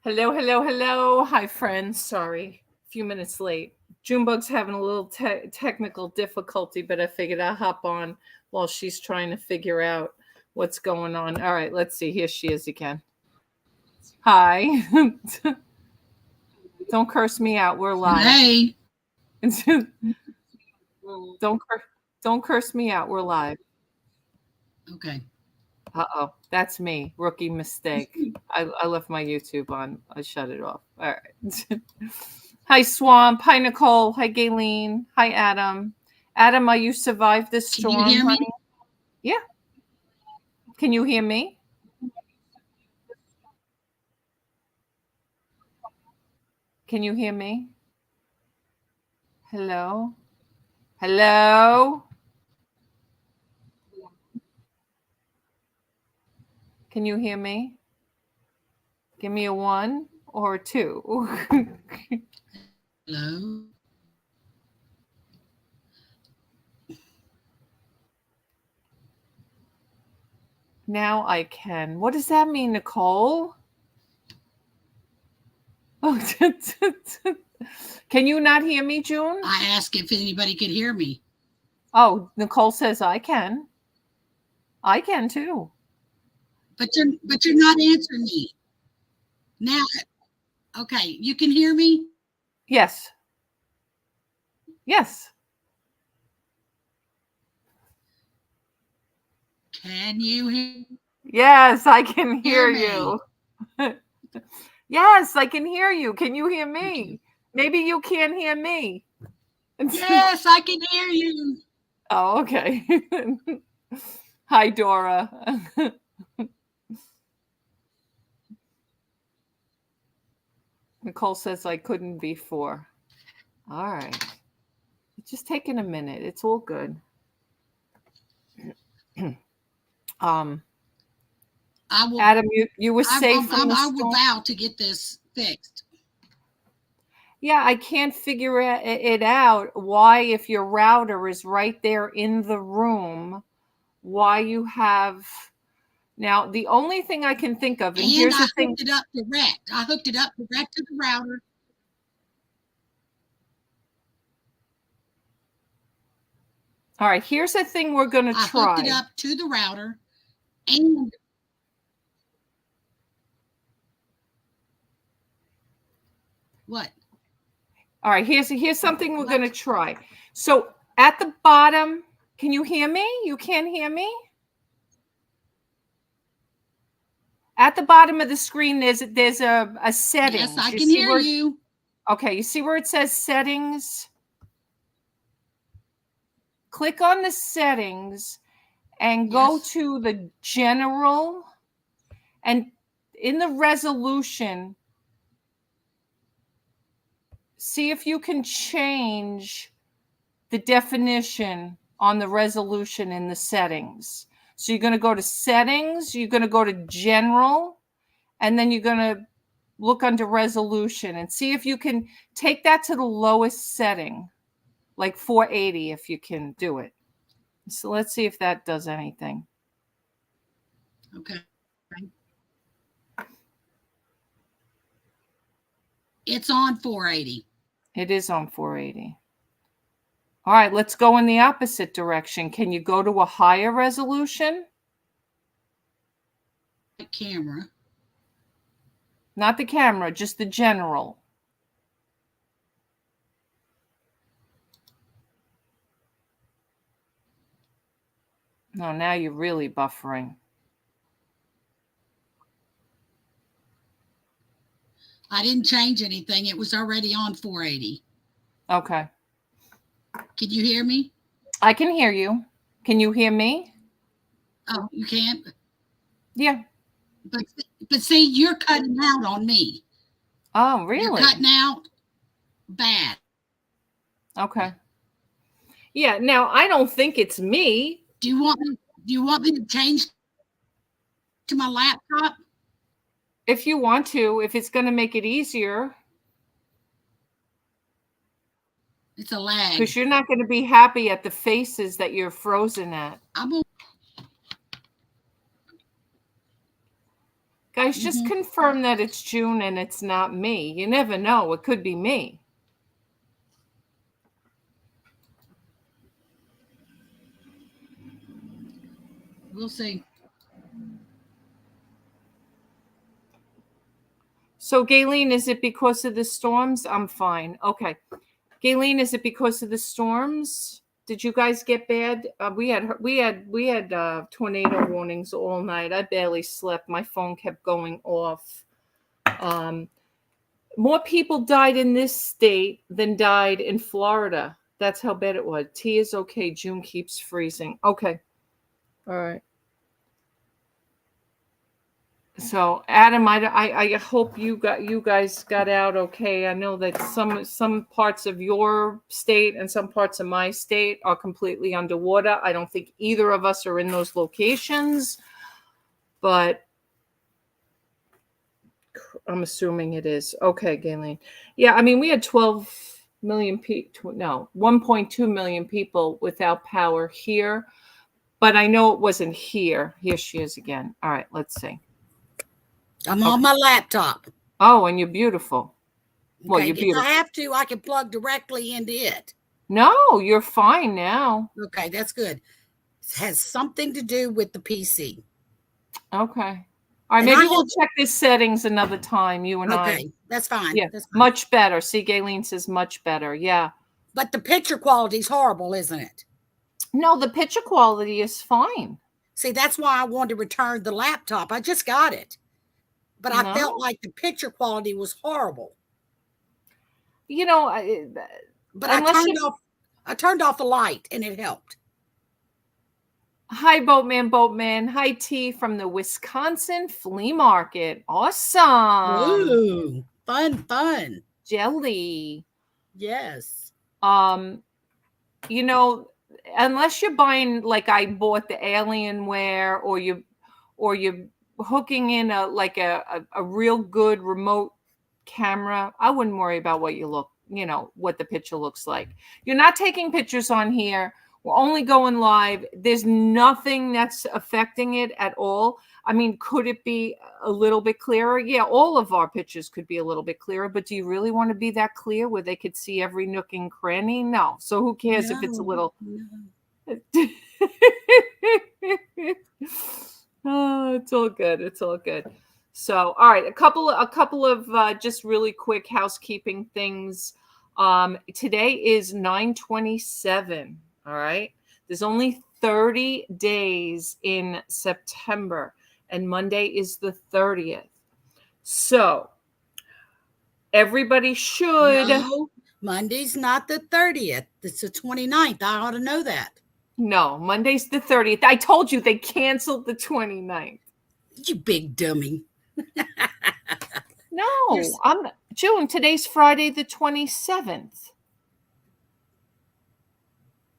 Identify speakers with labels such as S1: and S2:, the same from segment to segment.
S1: Hello, hello, hello. Hi, friends. Sorry, a few minutes late. Junebug's having a little technical difficulty, but I figured I'll hop on while she's trying to figure out what's going on. All right, let's see. Here she is again. Hi. Don't curse me out. We're live.
S2: Hey.
S1: don't curse me out. We're live.
S2: Okay.
S1: Uh-oh, that's me. Rookie mistake. I left my YouTube on. I shut it off. All right. Hi, Swamp. Hi, Nicole. Hi, Gayleen. Hi, Adam. Adam, are you survived this storm,
S2: Can you hear me?
S1: honey? Yeah. Can you hear me? Can you hear me? Hello? Hello? Can you hear me? Give me a 1 or a 2.
S2: Hello.
S1: Now I can. What does that mean, Nicole? Oh, can you not hear me, June?
S2: I asked if anybody could hear me.
S1: Oh, Nicole says I can. I can too.
S2: But you're not answering me. Now, okay, you can hear me?
S1: Yes. Yes.
S2: Can you hear?
S1: Yes, I can hear you. Yes, I can hear you. Can you hear me? Maybe you can't hear me.
S2: Yes, I can hear you.
S1: Oh, okay. Hi, Dora. Nicole says I couldn't before. All right. It's just taking a minute. It's all good. Adam, you were safe from the storm.
S2: I will vow to get this fixed.
S1: Yeah, I can't figure it out why, if your router is right there in the room, why you have. Now, the only thing I can think of, and here's the thing.
S2: Hooked it up direct. I hooked it up direct to the router.
S1: All right, here's the thing we're going to try.
S2: I hooked it up to the router and what?
S1: All right, here's something we're going to try. So at the bottom, can you hear me? You can't hear me? At the bottom of the screen, there's a setting.
S2: Yes, I can hear you.
S1: Okay, you see where it says settings? Click on the settings and go to the general, and in the resolution, see if you can change the definition on the resolution in the settings. So you're going to go to settings, you're going to go to general, and then you're going to look under resolution and see if you can take that to the lowest setting, like 480 if you can do it. So let's see if that does anything.
S2: Okay. It's on 480.
S1: It is on 480. All right, let's go in the opposite direction. Can you go to a higher resolution?
S2: Camera.
S1: Not the camera, just the general. No, now you're really buffering.
S2: I didn't change anything. It was already on 480.
S1: Okay.
S2: Can you hear me?
S1: I can hear you. Can you hear me?
S2: Oh, you can't?
S1: Yeah.
S2: But see, you're cutting out on me.
S1: Oh, really?
S2: You're cutting out bad.
S1: Okay. Yeah, now I don't think it's me.
S2: Do you want me to change to my laptop?
S1: If you want to, if it's going to make it easier.
S2: It's a lag.
S1: Because you're not going to be happy at the faces that you're frozen at. Guys, just confirm that it's June and it's not me. You never know. It could be me.
S2: We'll see.
S1: So, Gayleen, is it because of the storms? I'm fine. Okay. Gayleen, is it because of the storms? Did you guys get bad? We had tornado warnings all night. I barely slept. My phone kept going off. More people died in this state than died in Florida. That's how bad it was. T is okay. June keeps freezing. Okay. All right. So Adam, I hope you guys got out okay. I know that some parts of your state and some parts of my state are completely underwater. I don't think either of us are in those locations, but I'm assuming it is. Okay, Gayleen. Yeah, I mean we had 12 million people, no, 1.2 million people without power here, but I know it wasn't here. Here she is again. All right, let's see.
S2: I'm on my laptop.
S1: Oh, and you're beautiful. Well,
S2: Okay,
S1: you're beautiful.
S2: if I have to, I can plug directly into it.
S1: No, you're fine now.
S2: Okay, that's good. It has something to do with the PC.
S1: Okay. All right, maybe we'll check the settings another time, you and I.
S2: Okay, that's fine.
S1: Yeah,
S2: that's fine.
S1: Much better. See, Gayleen says much better. Yeah.
S2: But the picture quality is horrible, isn't it?
S1: No, the picture quality is fine.
S2: See, that's why I wanted to return the laptop. I just got it. But I felt like the picture quality was horrible.
S1: You know,
S2: but I turned off the light and it helped.
S1: Hi, Boatman. Hi, T from the Wisconsin Flea Market. Awesome.
S2: Ooh, fun.
S1: Jelly.
S2: Yes.
S1: You know, unless you're buying like I bought the Alienware or you hooking in a real good remote camera, I wouldn't worry about what the picture looks like. You're not taking pictures on here. We're only going live. There's nothing that's affecting it at all. I mean, could it be a little bit clearer? Yeah, all of our pictures could be a little bit clearer, but do you really want to be that clear where they could see every nook and cranny? No. So who cares if it's a little... No. Oh, it's all good. It's all good. So, all right, a couple of just really quick housekeeping things. Today is 9/27. All right. There's only 30 days in September, and Monday is the 30th. So everybody should.
S2: No, Monday's not the 30th. It's the 29th. I ought to know that.
S1: No, Monday's the 30th. I told you they canceled the 29th.
S2: You big dummy.
S1: No, I'm June. Today's Friday the 27th.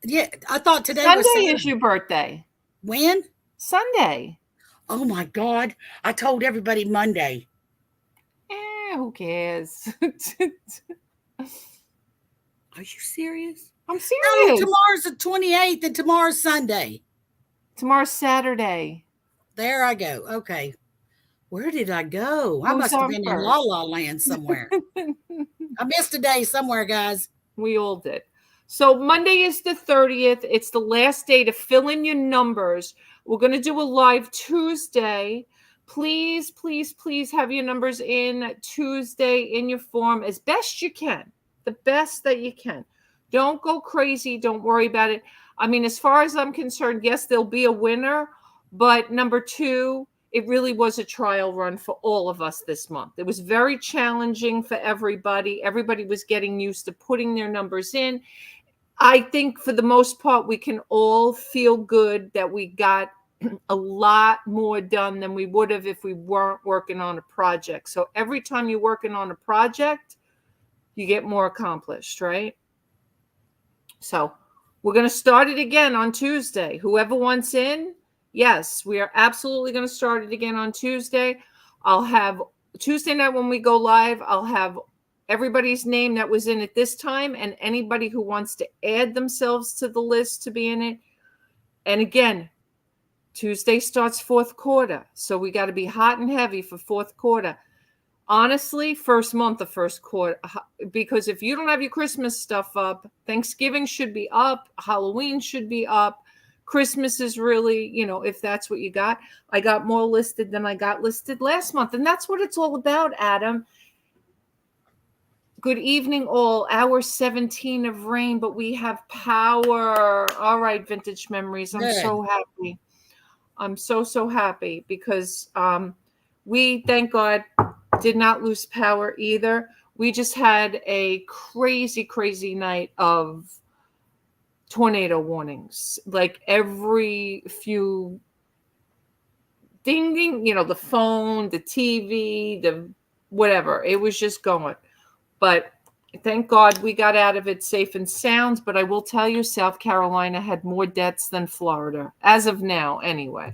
S2: Yeah, I thought today
S1: Sunday
S2: was Sunday.
S1: Is your birthday.
S2: When?
S1: Sunday.
S2: Oh my God. I told everybody Monday.
S1: Who cares?
S2: Are you serious?
S1: I'm serious.
S2: No, tomorrow's the 28th and tomorrow's Sunday.
S1: Tomorrow's Saturday.
S2: There I go. Okay. Where did I go? I must have been in La La Land somewhere. I missed a day somewhere, guys.
S1: We all did. So Monday is the 30th. It's the last day to fill in your numbers. We're going to do a live Tuesday. Please, please, please have your numbers in Tuesday in your form as best you can. The best that you can. Don't go crazy. Don't worry about it. I mean, as far as I'm concerned, yes, there'll be a winner. But number two, it really was a trial run for all of us this month. It was very challenging for everybody. Everybody was getting used to putting their numbers in. I think for the most part, we can all feel good that we got a lot more done than we would have if we weren't working on a project. So every time you're working on a project, you get more accomplished, right? So we're going to start it again on Tuesday. Whoever wants in, yes, we are absolutely going to start it again on Tuesday. I'll have Tuesday night when we go live, I'll have everybody's name that was in at this time and anybody who wants to add themselves to the list to be in it. And again, Tuesday starts fourth quarter. So we got to be hot and heavy for fourth quarter. Honestly, first month of first quarter, because if you don't have your Christmas stuff up, Thanksgiving should be up, Halloween should be up. Christmas is really, if that's what you got. I got more listed than I got listed last month. And that's what it's all about, Adam. Good evening, all. Hour 17 of rain, but we have power. All right, Vintage Memories. I'm so happy. I'm so happy because we, thank God, did not lose power either. We just had a crazy night of tornado warnings. Like every few ding, the phone, the TV, the whatever. It was just going. But thank God we got out of it safe and sound. But I will tell you, South Carolina had more deaths than Florida, as of now anyway.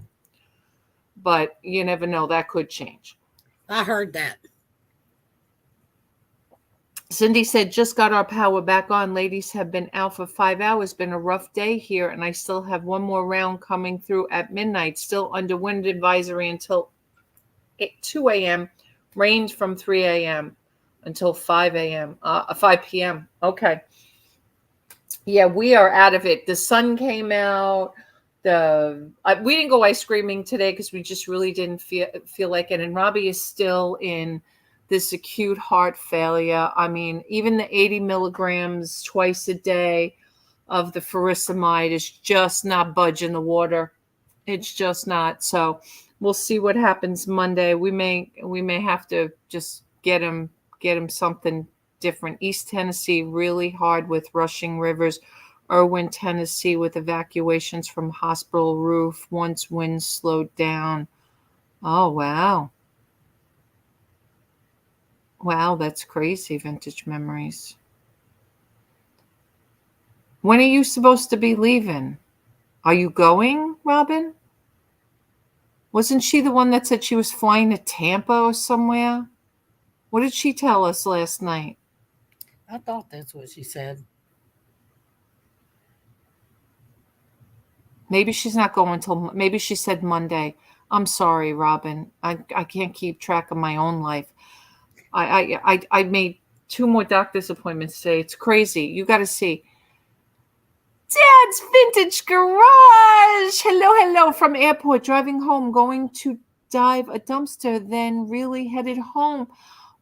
S1: But you never know. That could change.
S2: I heard that.
S1: Cindy said, just got our power back on. Ladies have been out for 5 hours. Been a rough day here, and I still have one more round coming through at midnight. Still under wind advisory until 2 a.m. Rain from 3 a.m. until 5 p.m. Okay. Yeah, we are out of it. The sun came out. We didn't go ice creaming today because we just really didn't feel like it. And Robbie is still in this acute heart failure. I mean, even the 80 milligrams twice a day of the furosemide is just not budging the water. It's just not. So we'll see what happens Monday. We may have to just get him something different. East Tennessee really hard with rushing rivers. Irwin, Tennessee with evacuations from hospital roof once winds slowed down. Oh, wow. Wow, that's crazy, Vintage Memories. When are you supposed to be leaving? Are you going, Robin? Wasn't she the one that said she was flying to Tampa or somewhere? What did she tell us last night?
S2: I thought that's what she said.
S1: Maybe she's not going till, maybe she said Monday. I'm sorry, Robin. I can't keep track of my own life. I made 2 more doctor's appointments today. It's crazy. You got to see. Dad's Vintage Garage. Hello from airport, driving home, going to dive a dumpster, then really headed home.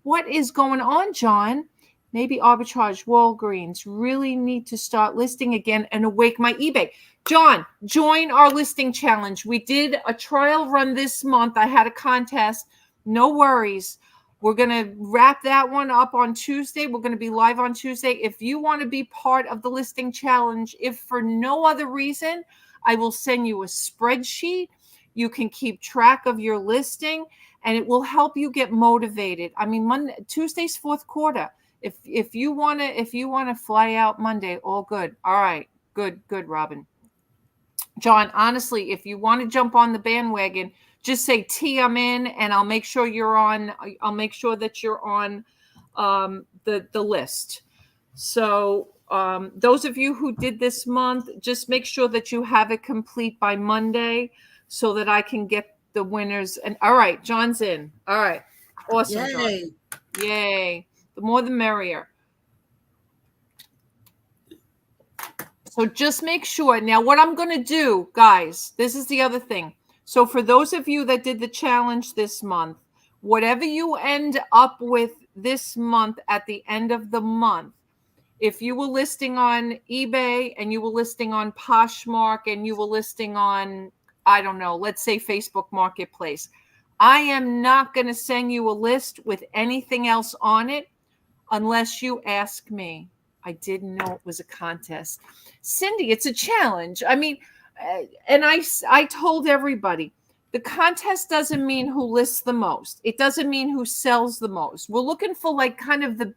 S1: What is going on, John? Maybe arbitrage, Walgreens. Really need to start listing again and awake my eBay. John, join our listing challenge. We did a trial run this month. I had a contest. No worries. We're going to wrap that one up on Tuesday. We're going to be live on Tuesday. If you want to be part of the listing challenge, if for no other reason, I will send you a spreadsheet. You can keep track of your listing, and it will help you get motivated. I mean, Tuesday's fourth quarter. If you want to fly out Monday, all good. All right, good, Robin. John, honestly, if you want to jump on the bandwagon, just say T, I'm in, and I'll make sure you're on. I'll make sure that you're on the list. So those of you who did this month, just make sure that you have it complete by Monday so that I can get the winners. And all right, John's in. All right, awesome,
S2: Yay.
S1: John. Yay! The more the merrier. So just make sure. Now, what I'm going to do, guys, this is the other thing. So for those of you that did the challenge this month, whatever you end up with this month at the end of the month, if you were listing on eBay and you were listing on Poshmark and you were listing on, I don't know, let's say Facebook Marketplace, I am not going to send you a list with anything else on it unless you ask me. I didn't know it was a contest. Cindy, it's a challenge. I mean, and I told everybody, the contest doesn't mean who lists the most. It doesn't mean who sells the most. We're looking for like kind of the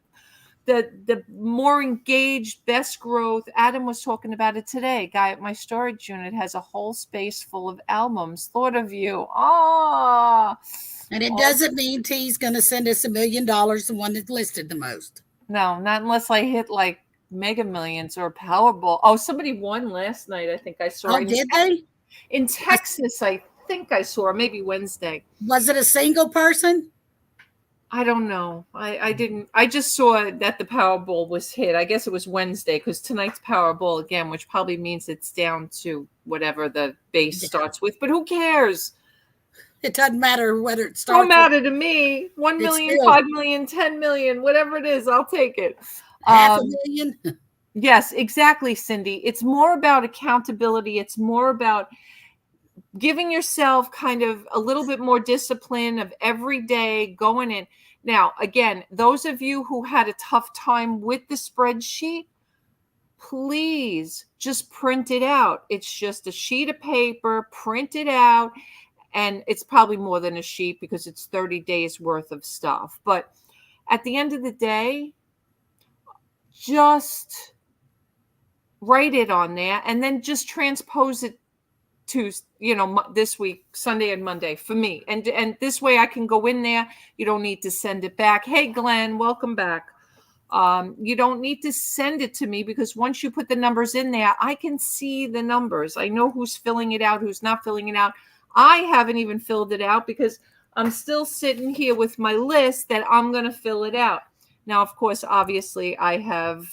S1: more engaged, best growth. Adam was talking about it today. Guy at my storage unit has a whole space full of albums. Thought of you.
S2: And it doesn't mean T's going to send us $1 million, the one that listed the most.
S1: No, not unless I hit like Mega Millions or Powerball. Oh, somebody won last night. I think I saw.
S2: Oh, did they?
S1: In Texas, I think I saw, maybe Wednesday.
S2: Was it a single person?
S1: I don't know. I didn't. I just saw that the Powerball was hit. I guess it was Wednesday because tonight's Powerball again, which probably means it's down to whatever the base starts with. But who cares?
S2: It doesn't matter whether it
S1: Don't
S2: starts.
S1: matter to me. 1 million,
S2: still
S1: 5 million, 10 million, whatever it is, I'll take it.
S2: $500,000.
S1: Yes, exactly, Cindy. It's more about accountability. It's more about giving yourself kind of a little bit more discipline of every day going in. Now, again, those of you who had a tough time with the spreadsheet, please just print it out. It's just a sheet of paper, print it out. And it's probably more than a sheet because it's 30 days worth of stuff. But at the end of the day, just write it on there and then just transpose it to, this week, Sunday and Monday for me. And this way I can go in there. You don't need to send it back. Hey, Glenn, welcome back. You don't need to send it to me because once you put the numbers in there, I can see the numbers. I know who's filling it out, who's not filling it out. I haven't even filled it out because I'm still sitting here with my list that I'm going to fill it out. Now, of course, obviously I have,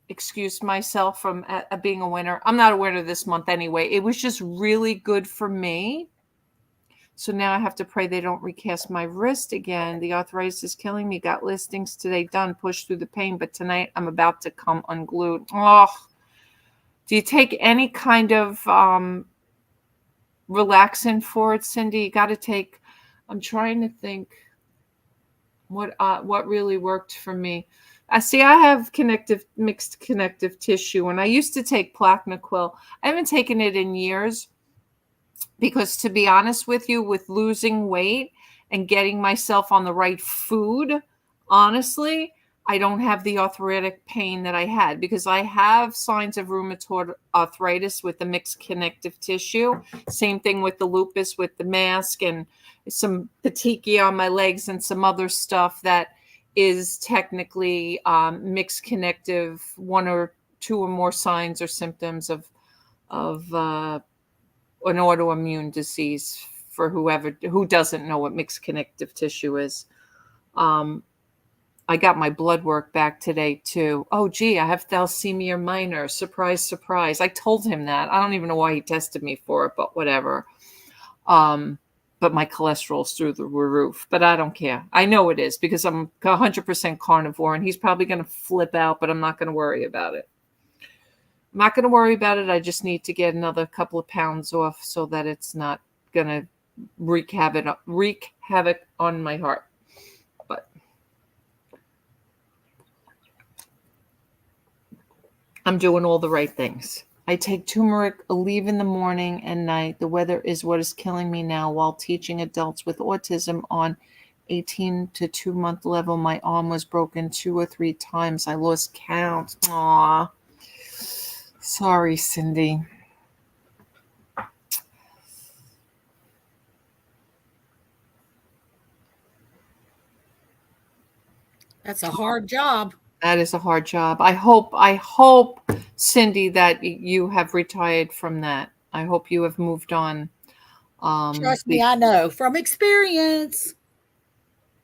S1: excused myself from being a winner. I'm not a winner this month anyway. It was just really good for me. So now I have to pray they don't recast my wrist again. The arthritis is killing me. Got listings today done, pushed through the pain, but tonight I'm about to come unglued. Oh, do you take any kind of relaxant for it, Cindy? You got to take, I'm trying to think what really worked for me. I have mixed connective tissue, and I used to take Plaquenil. I haven't taken it in years because, to be honest with you, with losing weight and getting myself on the right food, honestly, I don't have the arthritic pain that I had because I have signs of rheumatoid arthritis with the mixed connective tissue. Same thing with the lupus, with the mask and some petechia on my legs and some other stuff that is technically mixed connective, 1 or 2 or more signs or symptoms of an autoimmune disease for who doesn't know what mixed connective tissue is. I got my blood work back today too. Oh, gee, I have thalassemia minor. Surprise, surprise. I told him that. I don't even know why he tested me for it, but whatever. But my cholesterol's through the roof, but I don't care. I know it is because I'm 100% carnivore and he's probably going to flip out, but I'm not going to worry about it. I'm not going to worry about it. I just need to get another couple of pounds off so that it's not going to wreak havoc on my heart. But I'm doing all the right things. I take turmeric, Aleve in the morning and night. The weather is what is killing me now while teaching adults with autism on 18 to 2-month level. My arm was broken 2 or 3 times. I lost count. Aw. Sorry, Cindy.
S2: That's a hard job.
S1: That is a hard job. I hope, Cindy, that you have retired from that. I hope you have moved on.
S2: Trust me, I know from experience.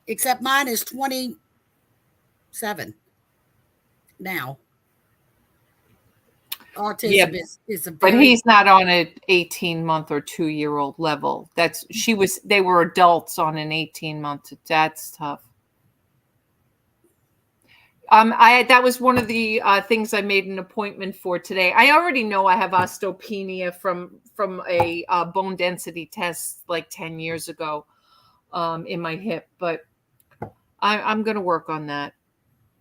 S2: Except mine is 27 now. Autism is a
S1: but he's not on an 18-month or 2-year-old level. They were adults on an 18-month. That's tough. That was one of the things I made an appointment for today. I already know I have osteopenia from a bone density test like 10 years ago in my hip, but I'm going to work on that.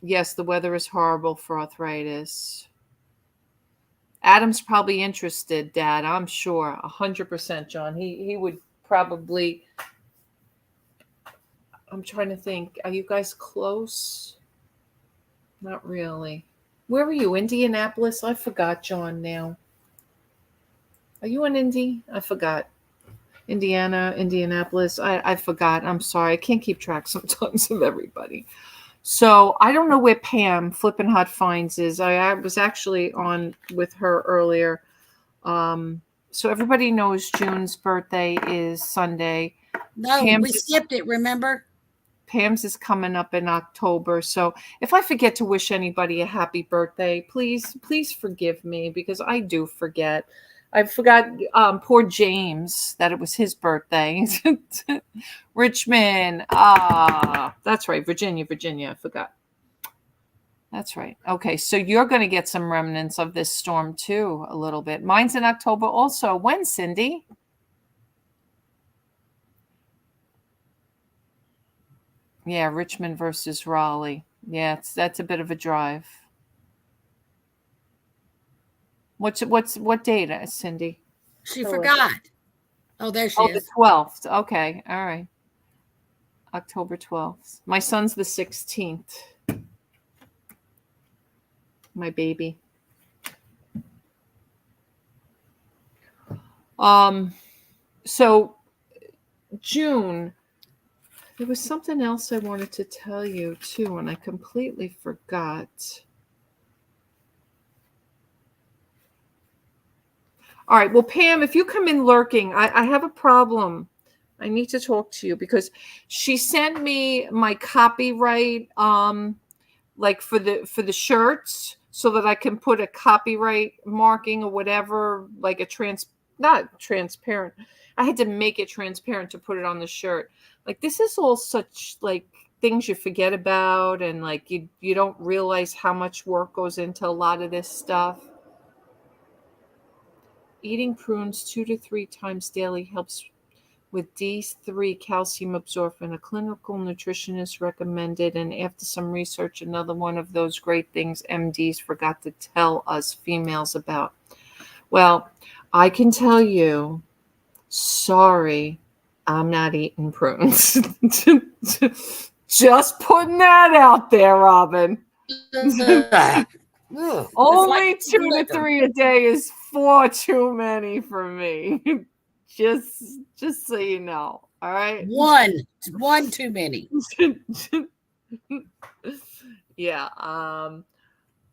S1: Yes, the weather is horrible for arthritis. Adam's probably interested, Dad. I'm sure, 100%, John. He would probably. I'm trying to think. Are you guys close? Not really. Where are you? Indianapolis? I forgot, John, now. Are you in Indy? I forgot. Indianapolis. I forgot. I'm sorry. I can't keep track sometimes of everybody. So I don't know where Pam Flippin' Hot Finds is. I was actually on with her earlier. So everybody knows June's birthday is Sunday.
S2: No, we skipped it, remember?
S1: Pam's is coming up in October. So if I forget to wish anybody a happy birthday, please forgive me, because I do forget. I forgot poor James that it was his birthday. Richmond. That's right. Virginia. I forgot. That's right. Okay, so you're going to get some remnants of this storm too, a little bit. Mine's in October also. When, Cindy? Yeah, Richmond versus Raleigh. Yeah, that's a bit of a drive. What date, Cindy?
S2: She forgot. Oh, there she is.
S1: The 12th. Okay, all right. October 12th. My son's the 16th. My baby. So June, there was something else I wanted to tell you too, and I completely forgot. All right. Well, Pam, if you come in lurking, I have a problem. I need to talk to you because she sent me my copyright, like for the shirts, so that I can put a copyright marking or whatever, like not transparent. I had to make it transparent to put it on the shirt. Like, this is all such like things you forget about, and like you don't realize how much work goes into a lot of this stuff. Eating prunes 2 to 3 times daily helps with D3 calcium absorption. A clinical nutritionist recommended, and after some research, another one of those great things MDs forgot to tell us females about. Well, I can tell you, sorry, I'm not eating prunes. Just putting that out there, Robin. Only 2 to 3 a day is 4 too many for me. Just so you know. All right.
S2: One too many.
S1: Yeah.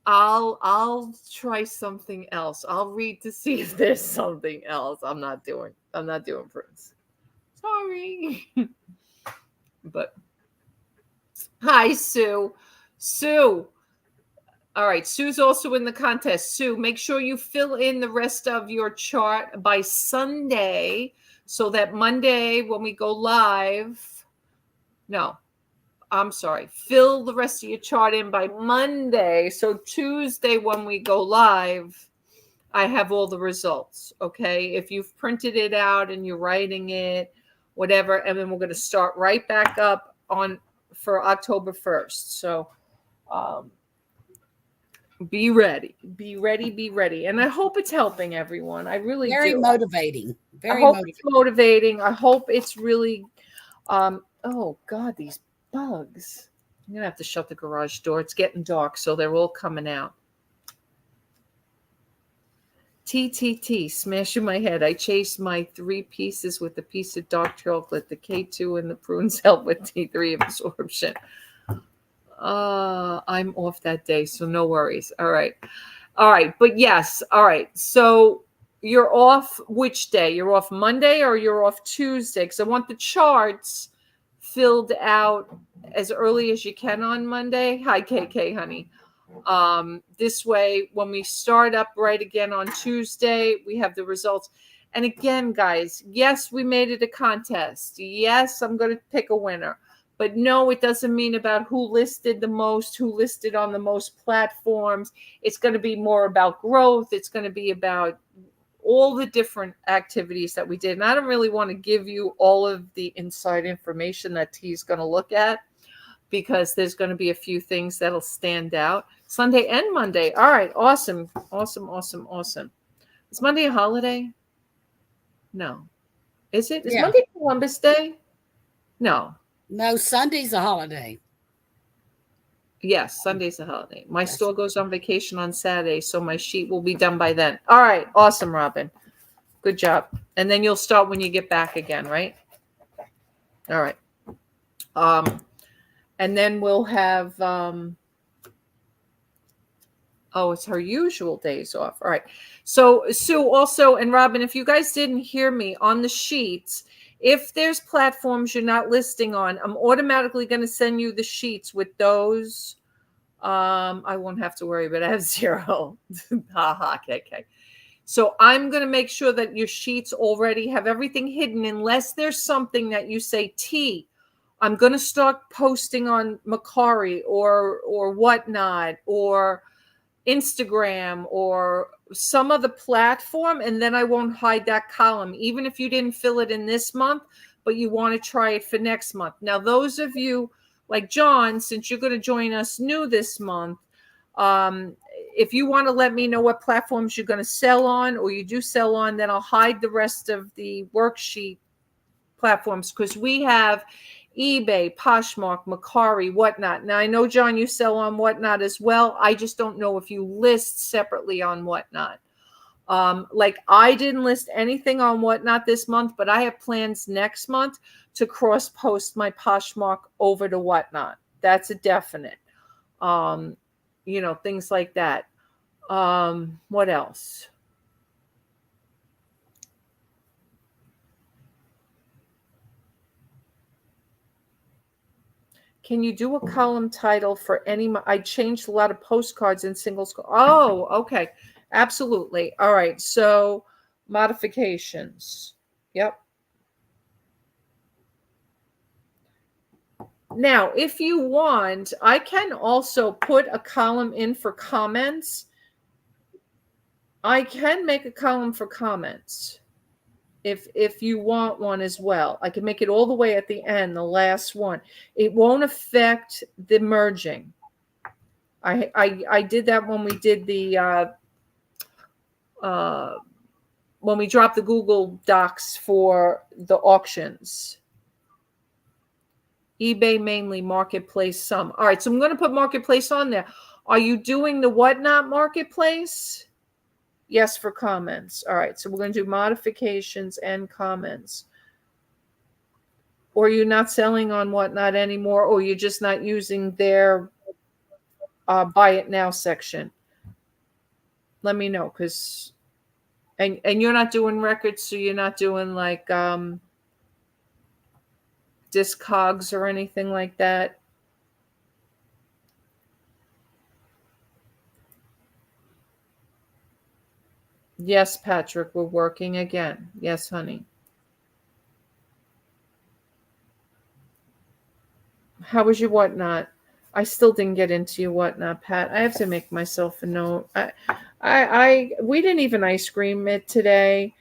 S1: I'll try something else. I'll read to see if there's something else. I'm not doing prunes. Sorry. But hi, Sue. All right, Sue's also in the contest. Sue, make sure you fill in the rest of your chart by Sunday, so that Monday when we go live, fill the rest of your chart in by Monday. So Tuesday when we go live, I have all the results, okay? If you've printed it out and you're writing it, whatever, and then we're going to start right back up for October 1st. So be ready. And I hope it's helping everyone. I really
S2: Very
S1: do.
S2: Motivating.
S1: I hope it's motivating. I hope it's really, oh God, these bugs. I'm going to have to shut the garage door. It's getting dark, so they're all coming out. TTT, smashing my head. I chased my 3 pieces with a piece of dark chocolate. The K2 and the prunes help with T3 absorption. I'm off that day, so no worries. All right. But yes. All right. So you're off which day? You're off Monday or you're off Tuesday? Because I want the charts filled out as early as you can on Monday. Hi, KK, honey. This way, when we start up right again on Tuesday, we have the results. And again, guys, yes, we made it a contest. Yes, I'm going to pick a winner. But no, it doesn't mean about who listed the most, who listed on the most platforms. It's going to be more about growth. It's going to be about all the different activities that we did. And I don't really want to give you all of the inside information that T's going to look at, because there's going to be a few things that'll stand out. Sunday and Monday. All right. Awesome. Is Monday a holiday? No. Is it? Is Monday Columbus Day? No.
S2: No, Sunday's a holiday.
S1: Yes, Sunday's a holiday. My store goes on vacation on Saturday, so my sheet will be done by then. All right. Awesome, Robin. Good job. And then you'll start when you get back again, right? All right. And then we'll have, it's her usual days off. All right. So Sue also, and Robin, if you guys didn't hear me on the sheets, if there's platforms you're not listing on, I'm automatically going to send you the sheets with those. I won't have to worry, but I have 0. Okay. So I'm going to make sure that your sheets already have everything hidden, unless there's something that you say, T, I'm going to start posting on Macari or whatnot, or Instagram or some other platform, and then I won't hide that column, even if you didn't fill it in this month, but you want to try it for next month. Now, those of you like John, since you're going to join us new this month, if you want to let me know what platforms you're going to sell on, or you do sell on, then I'll hide the rest of the worksheet platforms, because we have eBay, Poshmark, Macari, whatnot. Now, I know, John, you sell on whatnot as well. I just don't know if you list separately on whatnot. Like, I didn't list anything on whatnot this month, but I have plans next month to cross post my Poshmark over to whatnot. That's a definite. Things like that. What else? Can you do a column title for any? I changed a lot of postcards and singles. Oh, okay. Absolutely. All right. So modifications. Yep. Now, if you want, I can also put a column in for comments. I can make a column for comments if you want one as well. I can make it all the way at the end, the last one. It won't affect the merging. I did that when we did the when we dropped the Google Docs for the auctions. eBay mainly, Marketplace some. All right, so I'm going to put Marketplace on there. Are you doing the whatnot Marketplace? Yes, for comments. All right, so we're going to do modifications and comments. Or you're not selling on whatnot anymore, or you're just not using their buy it now section. Let me know, because and you're not doing records, so you're not doing like Discogs or anything like that. Yes, Patrick, we're working again. Yes, honey. How was your whatnot? I still didn't get into your whatnot, Pat. I have to make myself a note. We didn't even ice cream it today.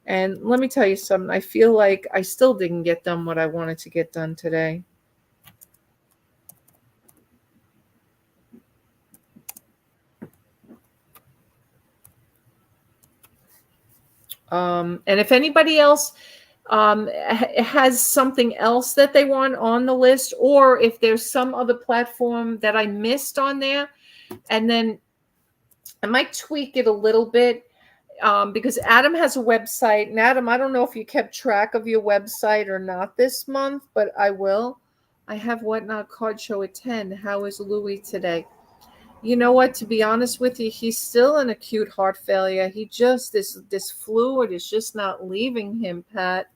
S1: And let me tell you something. I feel like I still didn't get done what I wanted to get done today. And if anybody else has something else that they want on the list, or if there's some other platform that I missed on there, and then I might tweak it a little bit, because Adam has a website. And Adam, I don't know if you kept track of your website or not this month, but I will. I have Whatnot Card Show at 10. How is Louis today? You know what? To be honest with you, he's still in acute heart failure. He just, this fluid is just not leaving him, Pat.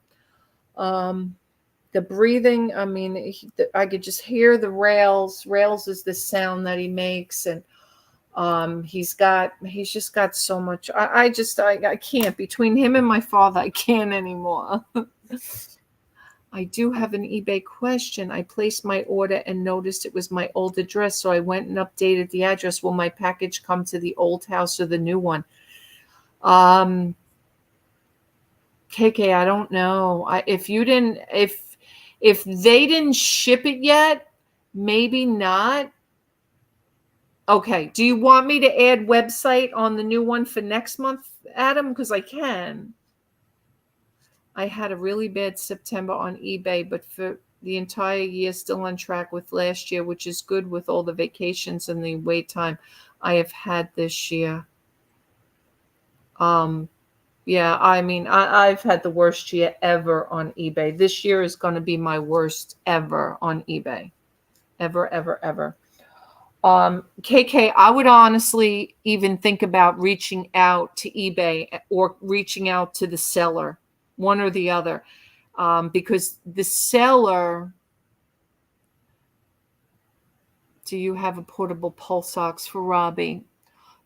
S1: The breathing, I mean, I could just hear the rails. Rails is the sound that he makes. And he's just got so much. I can't. Between him and my father, I can't anymore. I do have an eBay question. I placed my order and noticed it was my old address, so I went and updated the address. Will my package come to the old house or the new one? KK, I don't know. If they didn't ship it yet, maybe not. Okay. Do you want me to add website on the new one for next month, Adam? Because I can. I had a really bad September on eBay, but for the entire year, still on track with last year, which is good with all the vacations and the wait time I have had this year. Yeah, I mean, I've had the worst year ever on eBay. This year is going to be my worst ever on eBay. ever, ever, ever. KK, I would honestly even think about reaching out to eBay or reaching out to the seller, one or the other, because the seller. Do you have a portable pulse ox for Robbie?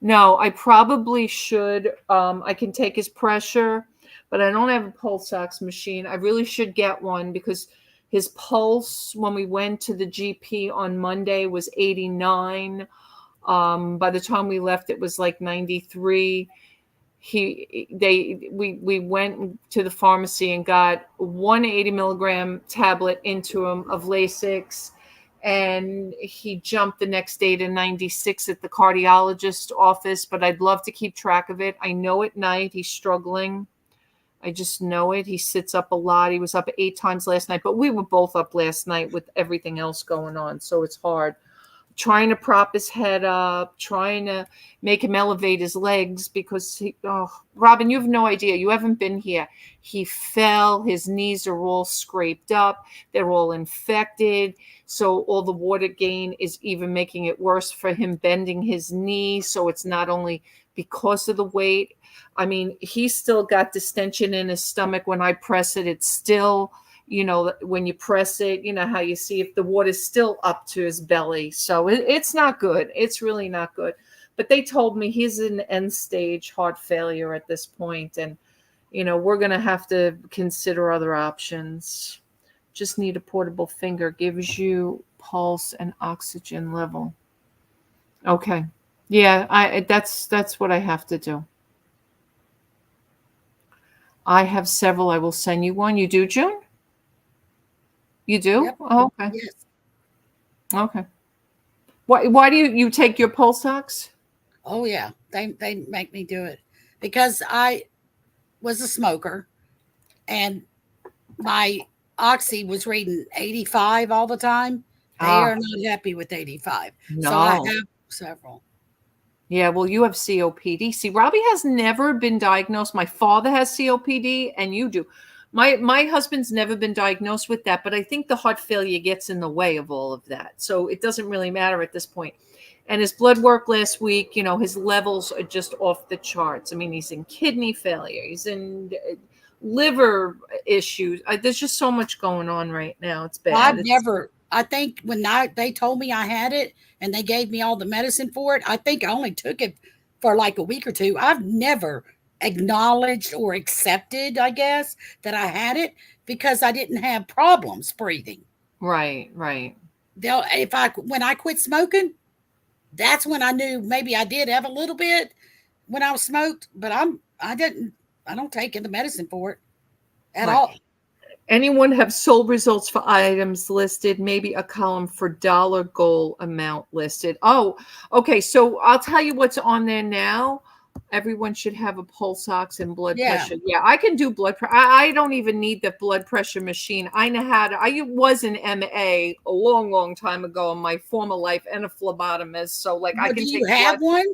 S1: No, I probably should. I can take his pressure, but I don't have a pulse ox machine. I really should get one because his pulse when we went to the GP on Monday was 89. By the time we left, it was like 93. We went to the pharmacy and got 180 milligram tablet into him of Lasix, and he jumped the next day to 96 at the cardiologist's office. But I'd love to keep track of it. I know at night he's struggling. I just know it. He sits up a lot. He was up 8 times last night, but we were both up last night with everything else going on, so it's hard. Trying to prop his head up, trying to make him elevate his legs because Robin, you have no idea. You haven't been here. He fell. His knees are all scraped up. They're all infected. So all the water gain is even making it worse for him bending his knee. So it's not only because of the weight. I mean, he's still got distension in his stomach. When I press it, it's still, when you press it, how you see if the water's still up to his belly. So it's not good. It's really not good. But they told me he's in end stage heart failure at this point. And, we're going to have to consider other options. Just need a portable finger. Gives you pulse and oxygen level. Okay. Yeah, that's what I have to do. I have several. I will send you one. You do, June? You do?
S2: Yep.
S1: Oh, okay.
S2: Yes.
S1: Okay. Why do you take your pulse ox?
S2: Oh yeah, they make me do it because I was a smoker, and my oxy was reading 85 all the time. They are not happy with 85, so I have several.
S1: Yeah, well, you have COPD. See, Robbie has never been diagnosed. My father has COPD, and you do. My husband's never been diagnosed with that, but I think the heart failure gets in the way of all of that. So it doesn't really matter at this point. And his blood work last week, his levels are just off the charts. I mean, he's in kidney failure. He's in liver issues. There's just so much going on right now. It's bad.
S2: I think when they told me I had it and they gave me all the medicine for it, I think I only took it for like a week or two. I've never acknowledged or accepted, I guess, that I had it because I didn't have problems breathing.
S1: Right.
S2: When I quit smoking, that's when I knew maybe I did have a little bit when I was smoked, but I don't take the medicine for it at all.
S1: Anyone have sold results for items listed? Maybe a column for dollar goal amount listed. Oh, okay. So I'll tell you what's on there now. Everyone should have a pulse ox and blood pressure. Yeah, I can do blood pressure. I don't even need the blood pressure machine. I know how to. I was an MA a long, long time ago in my former life and a phlebotomist. So I can.
S2: Do you have one?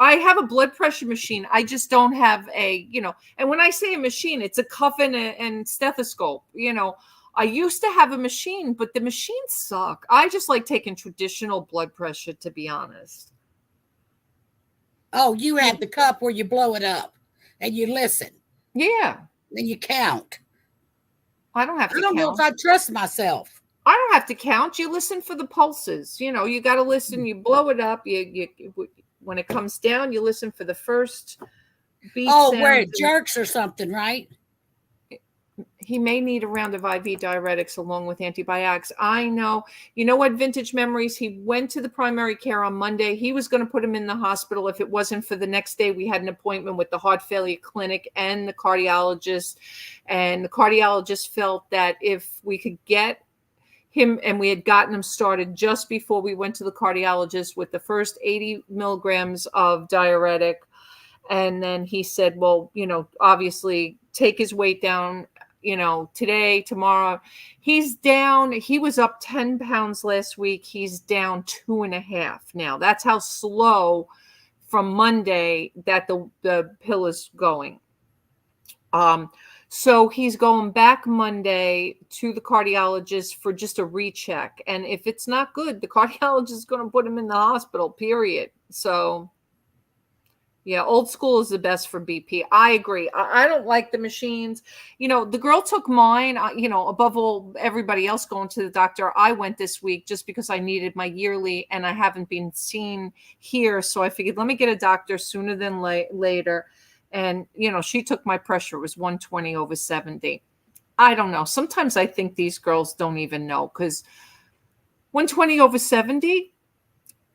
S1: I have a blood pressure machine. I just don't have and when I say a machine, it's a cuff and stethoscope. I used to have a machine, but the machines suck. I just like taking traditional blood pressure, to be honest.
S2: Oh, you have the cup where you blow it up and you listen.
S1: Yeah.
S2: Then you count.
S1: I don't have to count.
S2: I don't know if I trust myself.
S1: I don't have to count. You listen for the pulses. You got to listen. You blow it up. When it comes down, you listen for the first beat.
S2: Oh, where it jerks or something, right?
S1: He may need a round of IV diuretics along with antibiotics. I know. You know what? Vintage memories. He went to the primary care on Monday. He was going to put him in the hospital if it wasn't for the next day. We had an appointment with the heart failure clinic and the cardiologist. And the cardiologist felt that if we could get him, and we had gotten him started just before we went to the cardiologist with the first 80 milligrams of diuretic. And then he said, well, obviously take his weight down, today, tomorrow. He's down. He was up 10 pounds last week. He's down 2.5 now. That's how slow from Monday that the pill is going. So he's going back Monday to the cardiologist for just a recheck. And if it's not good, the cardiologist is going to put him in the hospital, period. So, yeah, old school is the best for BP. I agree. I don't like the machines. The girl took mine, above all everybody else going to the doctor. I went this week just because I needed my yearly and I haven't been seen here. So I figured, let me get a doctor sooner than later. And, she took my pressure. It was 120/70. I don't know. Sometimes I think these girls don't even know, because 120/70,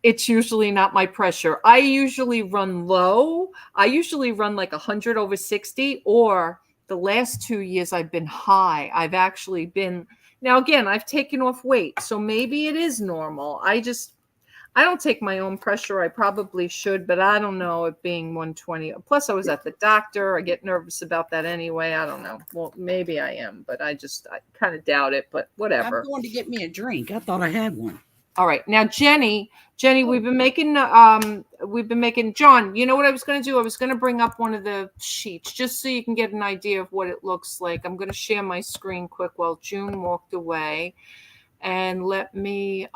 S1: it's usually not my pressure. I usually run low. I usually run like 100/60, or the last 2 years I've been high. I've actually been, now again, I've taken off weight, so maybe it is normal. I don't take my own pressure. I probably should, but I don't know it being 120. Plus, I was at the doctor. I get nervous about that anyway. I don't know. Well, maybe I am, but I kind of doubt it, but whatever.
S2: I'm going to get me a drink. I thought I had one.
S1: All right. Now, Jenny, we've been making, John, you know what I was going to do? I was going to bring up one of the sheets just so you can get an idea of what it looks like. I'm going to share my screen quick while June walked away. And let me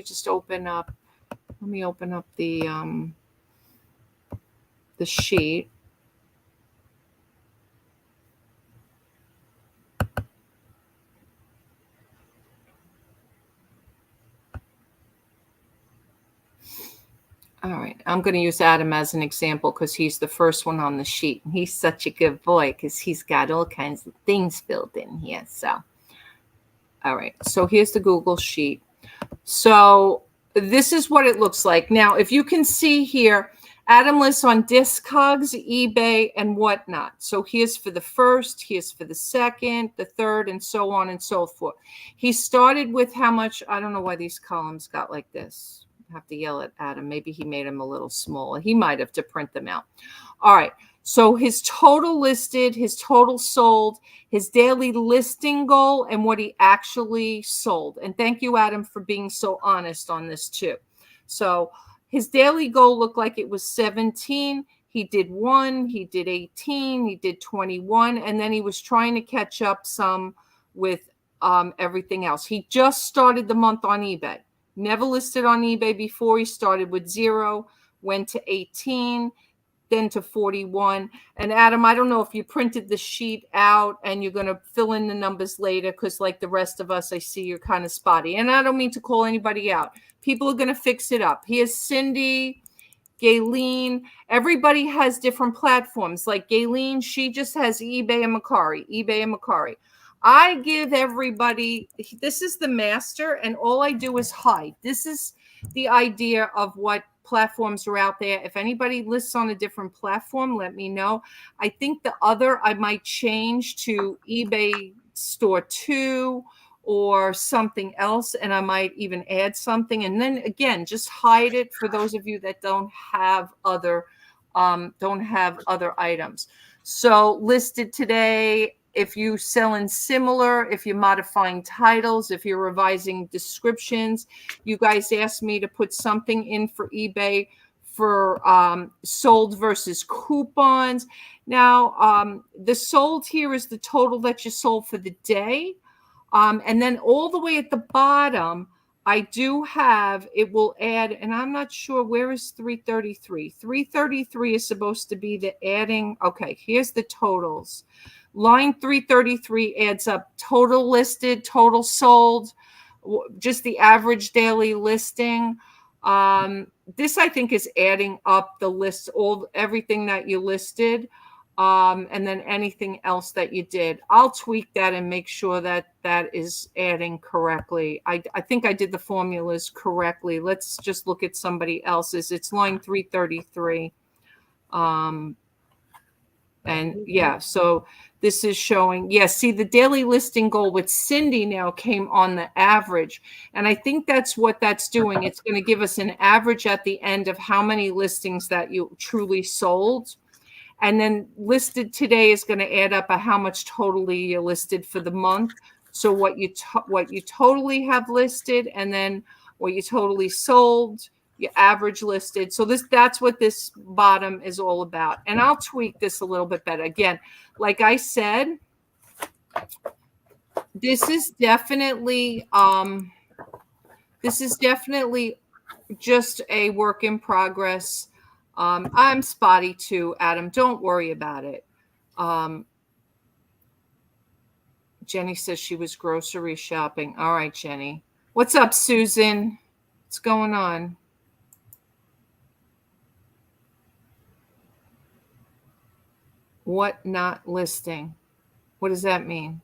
S1: just open up the sheet. All right, I'm going to use Adam as an example because he's the first one on the sheet. And he's such a good boy because he's got all kinds of things filled in here. So, all right, so here's the Google sheet. So this is what it looks like. Now, if you can see here, Adam lists on Discogs, eBay, and whatnot. So here's for the first, here's for the second, the third, and so on and so forth. He started with how much, I don't know why these columns got like this. I have to yell at Adam. Maybe he made them a little smaller. He might have to print them out. All right. So his total listed, his total sold, his daily listing goal, and what he actually sold. And thank you, Adam, for being so honest on this too. So his daily goal looked like it was 17. He did 1, he did 18, he did 21, and then he was trying to catch up some with everything else. He just started the month on eBay. Never listed on eBay before. He started with 0, went to 18, then to 41. And Adam, I don't know if you printed the sheet out and you're going to fill in the numbers later, because like the rest of us, I see you're kind of spotty. And I don't mean to call anybody out. People are going to fix it up. Here's Cindy, Gayleen. Everybody has different platforms. Like Gayleen, she just has eBay and Macari. I give everybody, this is the master, and all I do is hide. This is the idea of what platforms are out there. If anybody lists on a different platform, let me know. I think the other I might change to eBay Store 2 or something else, and I might even add something. And then again, just hide it for those of you that don't have other items. So listed today, if you selling similar, if you're modifying titles, if you're revising descriptions. You guys asked me to put something in for eBay for sold versus coupons. Now, the sold here is the total that you sold for the day. And then all the way at the bottom, I do have, it will add, and I'm not sure, where is 333? 333 is supposed to be the adding. Okay, here's the totals. Line 333 adds up total listed, total sold, just the average daily listing. This, I think, is adding up the list, everything that you listed, and then anything else that you did. I'll tweak that and make sure that that is adding correctly. I think I did the formulas correctly. Let's just look at somebody else's. It's line 333. And yeah, so this is showing, see, the daily listing goal with Cindy now came on the average. And I think that's what that's doing. It's going to give us an average at the end of how many listings that you truly sold. And then listed today is going to add up a how much totally you listed for the month. So what you totally have listed, and then what you totally sold, your average listed. So that's what this bottom is all about. And I'll tweak this a little bit better. Again, like I said, this is definitely just a work in progress. I'm spotty too, Adam. Don't worry about it. Jenny says she was grocery shopping. All right, Jenny. What's up, Susan? What's going on? What not listing? What does that mean?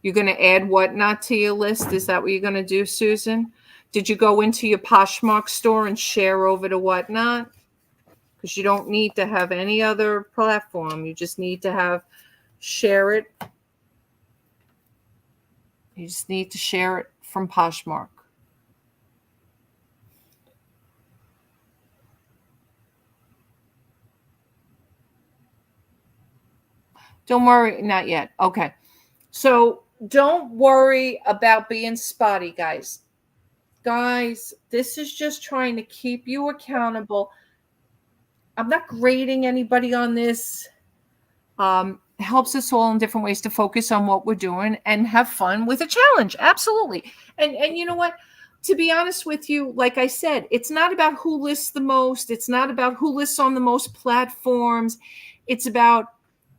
S1: You're going to add whatnot to your list? Is that what you're going to do, Susan? Did you go into your Poshmark store and share over to whatnot? Because you don't need to have any other platform. You just need to share it. You just need to share it from Poshmark. Don't worry, not yet. Okay. So don't worry about being spotty, guys. Guys, this is just trying to keep you accountable. I'm not grading anybody on this. It helps us all in different ways to focus on what we're doing and have fun with a challenge. Absolutely. And you know what? To be honest with you, like I said, it's not about who lists the most. It's not about who lists on the most platforms. It's about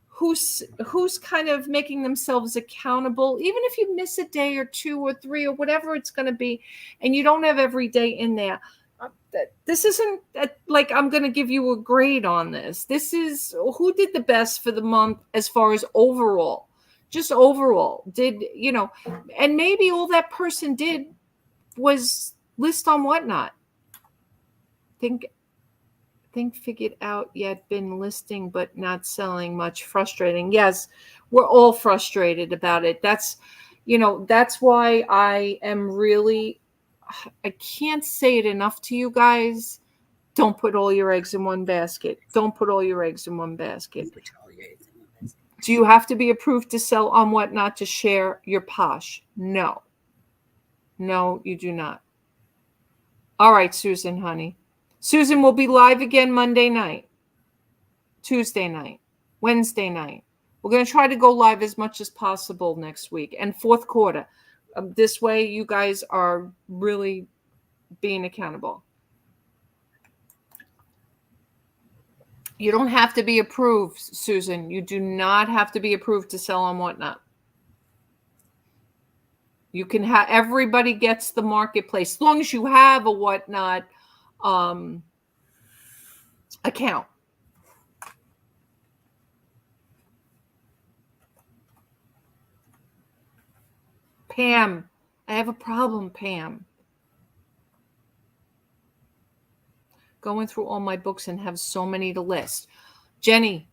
S1: who's kind of making themselves accountable, even if you miss a day or two or three or whatever it's going to be, and you don't have every day in there. This isn't like I'm going to give you a grade on this. This is who did the best for the month as far as overall, just overall. Did, and maybe all that person did was list on whatnot. Think figured out yet, been listing but not selling much. Frustrating. Yes, we're all frustrated about it. That's why I am really, I can't say it enough to you guys. Don't put all your eggs in one basket. Don't put all your eggs in one basket. Do you have to be approved to sell on whatnot to share your Posh? No, you do not. All right, Susan, honey. Susan will be live again Monday night, Tuesday night, Wednesday night. We're going to try to go live as much as possible next week and fourth quarter. This way, you guys are really being accountable. You don't have to be approved, Susan. You do not have to be approved to sell on whatnot. You can have, everybody gets the marketplace as long as you have a whatnot account. Pam, I have a problem, Pam. Going through all my books and have so many to list. Jenny,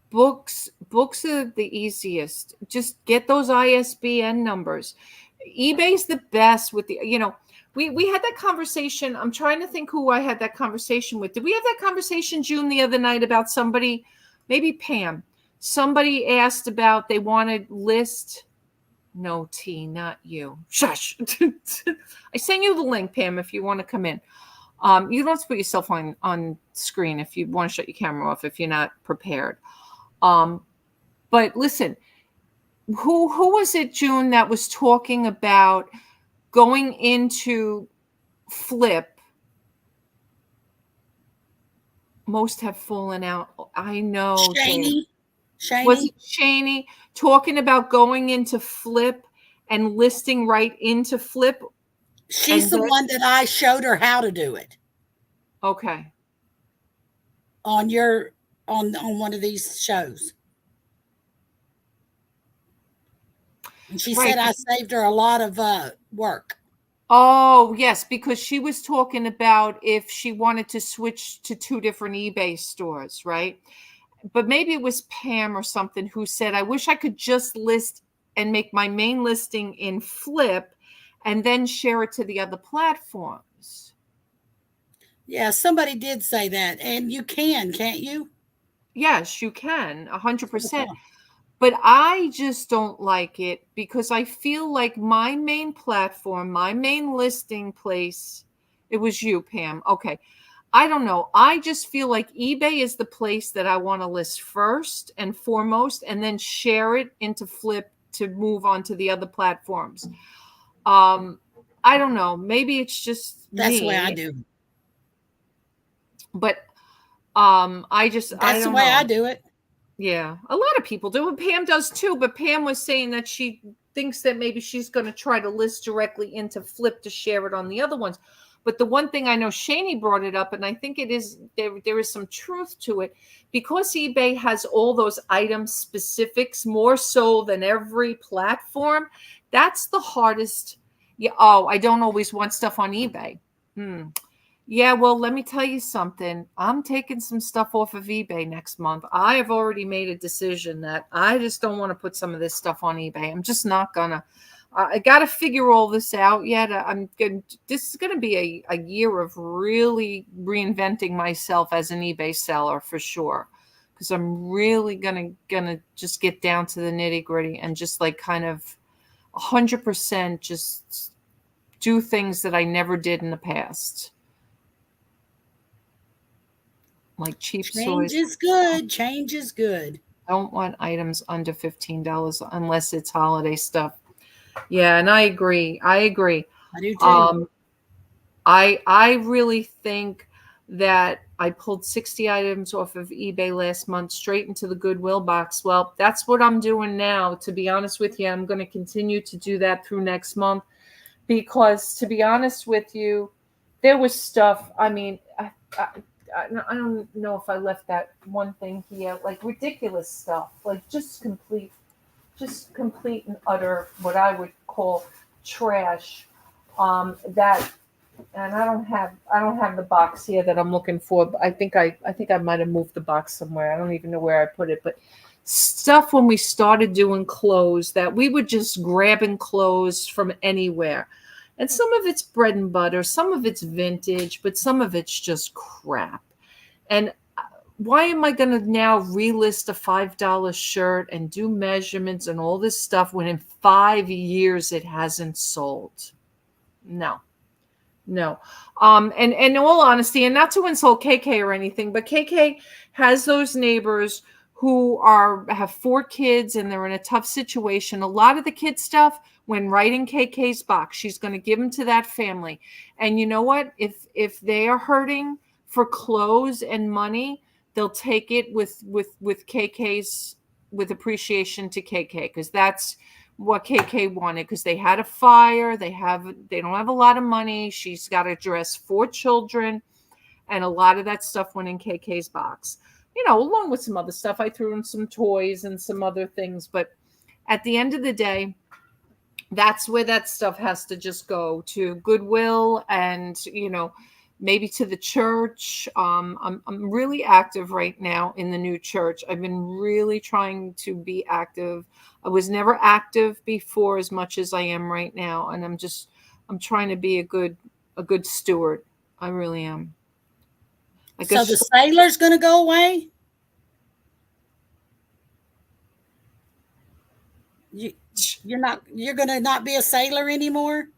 S1: books are the easiest. Just get those ISBN numbers. eBay's the best with the, we had that conversation. I'm trying to think who I had that conversation with. Did we have that conversation, June, the other night about somebody, maybe Pam? Somebody asked about they wanted list. No, T, not you. Shush. I sent you the link, Pam, if you want to come in. You don't have to put yourself on screen if you want to shut your camera off if you're not prepared. But listen, who was it, June, that was talking about going into Flip? Most have fallen out. I know.
S2: Shaney.
S1: Was it Shaney talking about going into Flip and listing right into Flip?
S2: She's the one that I showed her how to do it.
S1: Okay.
S2: On one of these shows. And she said I saved her a lot of work.
S1: Oh, yes, because she was talking about if she wanted to switch to 2 different eBay stores, right? But maybe it was Pam or something who said, I wish I could just list and make my main listing in Flip and then share it to the other platforms.
S2: Yeah, somebody did say that. And you can, can't you?
S1: Yes, you can, 100%. But I just don't like it because I feel like my main platform, my main listing place It was you, Pam. Okay. I don't know. I just feel like eBay is the place that I want to list first and foremost, and then share it into Flip to move on to the other platforms. I don't know. Maybe it's just
S2: That's the way I
S1: me,
S2: do.
S1: but I
S2: That's the
S1: don't
S2: way I
S1: know.
S2: do it.
S1: Yeah, a lot of people do, and Pam does too. But Pam was saying that she thinks that maybe she's going to try to list directly into Flip to share it on the other ones. But the one thing I know, Shani brought it up, and I think it is there is some truth to it, because eBay has all those item specifics more so than every platform. That's the hardest. Yeah. Oh, I don't always want stuff on eBay. Yeah, well, let me tell you something. I'm taking some stuff off of eBay next month. I have already made a decision that I just don't want to put some of this stuff on eBay. I'm just not gonna. I got to figure all this out yet. This is going to be a year of really reinventing myself as an eBay seller for sure, because I'm really gonna just get down to the nitty gritty and just like kind of 100% just do things that I never did in the past. Like cheap
S2: Change
S1: soys.
S2: is good. Change is good.
S1: Don't want items under $15 unless it's holiday stuff. Yeah, and I agree.
S2: I do too.
S1: I really think that I pulled 60 items off of eBay last month straight into the Goodwill box. Well, that's what I'm doing now. To be honest with you, I'm going to continue to do that through next month, because to be honest with you, there was stuff. I mean, I don't know if I left that one thing here, like ridiculous stuff, like just complete and utter what I would call trash. That, and I don't have the box here that I'm looking for. But I think I might have moved the box somewhere. I don't even know where I put it, but stuff when we started doing clothes that we were just grabbing clothes from anywhere. And some of it's bread and butter, some of it's vintage, but some of it's just crap. And why am I going to now relist a $5 shirt and do measurements and all this stuff when in 5 years it hasn't sold? No. And in all honesty, and not to insult KK or anything, but KK has those neighbors who have 4 kids and they're in a tough situation. A lot of the kid stuff, when writing KK's box, she's going to give them to that family. And you know what? If they are hurting for clothes and money, they'll take it with KK's, with appreciation to KK, because that's what KK wanted, because they had a fire. They don't have a lot of money. She's got to dress 4 children, and a lot of that stuff went in KK's box. Along with some other stuff. I threw in some toys and some other things, but at the end of the day, that's where that stuff has to just go to Goodwill and, maybe to the church. I'm really active right now in the new church. I've been really trying to be active. I was never active before as much as I am right now. And I'm trying to be a good steward. I really am.
S2: So the sailor's going to go away? You're going to not be a sailor anymore?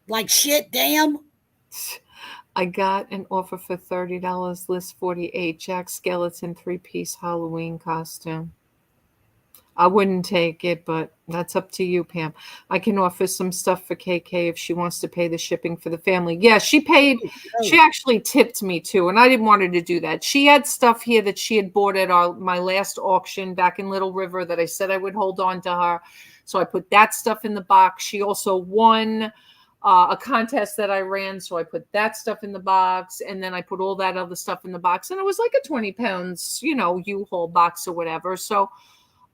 S2: Like shit, damn.
S1: I got an offer for $30, list 48, Jack Skeleton 3-piece Halloween costume. I wouldn't take it, but that's up to you, Pam. I can offer some stuff for KK if she wants to pay the shipping for the family. Yeah, she paid. She actually tipped me too, and I didn't want her to do that. She had stuff here that she had bought at my last auction back in Little River that I said I would hold on to her. So I put that stuff in the box. She also won a contest that I ran, so I put that stuff in the box, and then I put all that other stuff in the box, and it was like a 20 pounds, U-Haul box or whatever. So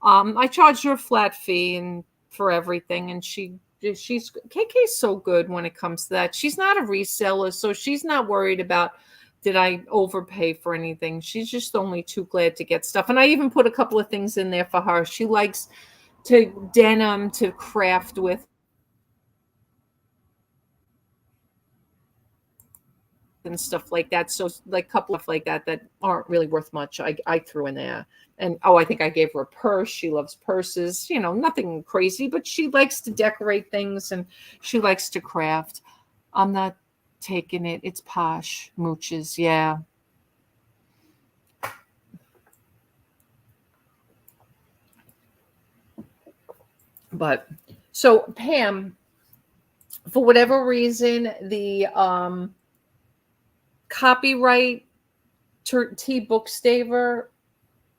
S1: I charged her a flat fee and for everything, and she's KK's so good when it comes to that. She's not a reseller, so she's not worried about did I overpay for anything. She's just only too glad to get stuff. And I even put a couple of things in there for her. She likes to denim to craft with and stuff like that. So like a couple of like that aren't really worth much. I threw in there. And I think I gave her a purse. She loves purses, nothing crazy, but she likes to decorate things and she likes to craft. I'm not taking it. It's posh mooches. Yeah. But so Pam, for whatever reason, the copyright T Bookstaver,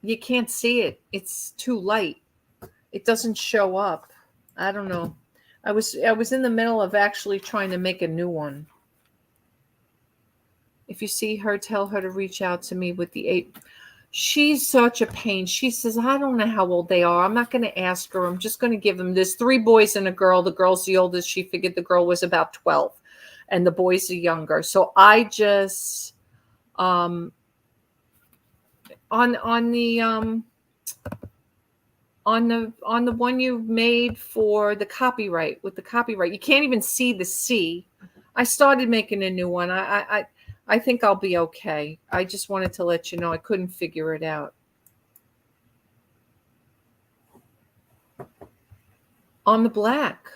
S1: you can't see it. It's too light. It doesn't show up. I don't know. I was in the middle of actually trying to make a new one. If you see her, tell her to reach out to me with the 8. She's such a pain. She says, I don't know how old they are. I'm not going to ask her. I'm just going to give them. There's 3 boys and a girl. The girl's the oldest. She figured the girl was about 12 and the boys are younger. So I just, on the one you've made for the copyright, with the copyright, you can't even see the C. I started making a new one. I think I'll be okay. I just wanted to let you know I couldn't figure it out. On the black.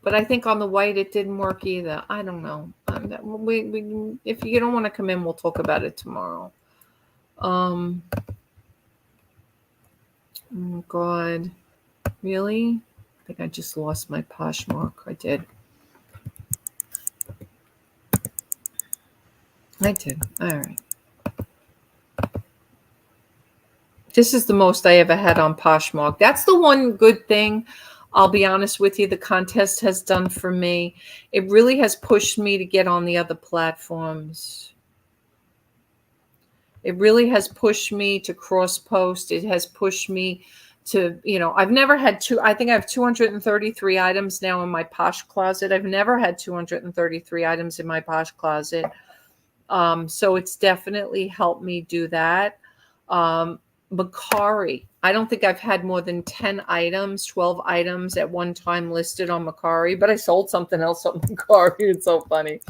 S1: But I think on the white it didn't work either. I don't know. If you don't want to come in, we'll talk about it tomorrow. Oh God. Really? I think I just lost my Poshmark. I did. I did. All right. This is the most I ever had on Poshmark. That's the one good thing, I'll be honest with you, the contest has done for me. It really has pushed me to get on the other platforms. It really has pushed me to cross post. It has pushed me to, I've never had I think I have 233 items now in my Posh closet. I've never had 233 items in my Posh closet. So it's definitely helped me do that. Mercari. I don't think I've had more than 10 items, 12 items at one time listed on Mercari, but I sold something else on Mercari. It's so funny.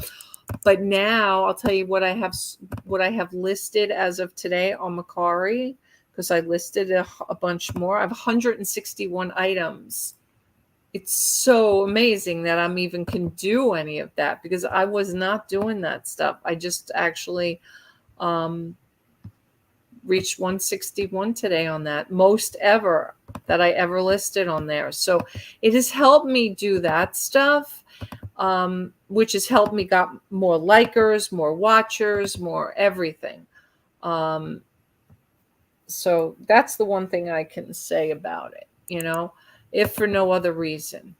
S1: But now I'll tell you what I have listed as of today on Mercari, because I listed a bunch more. I have 161 items. It's so amazing that I'm even can do any of that, because I was not doing that stuff. I just actually reached 161 today on that, most ever that I ever listed on there. So it has helped me do that stuff, which has helped me got more likers, more watchers, more everything. So that's the one thing I can say about it, if for no other reason.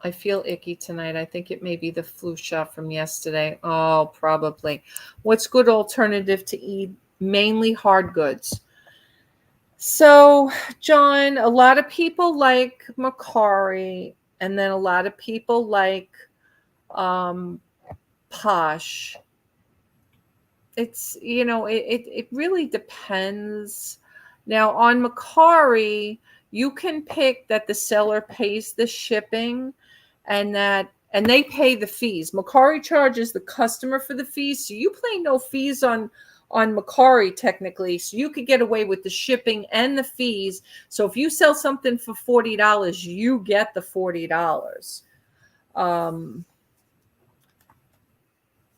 S1: I feel icky tonight. I think it may be the flu shot from yesterday. Oh, probably. What's good alternative to eat? Mainly hard goods. So, John, a lot of people like Mercari, and then a lot of people like Posh. It's, it really depends. Now, on Mercari, you can pick that the seller pays the shipping and they pay the fees. Mercari charges the customer for the fees, so you pay no fees on Mercari technically, so you could get away with the shipping and the fees. So if you sell something for $40, you get the $40.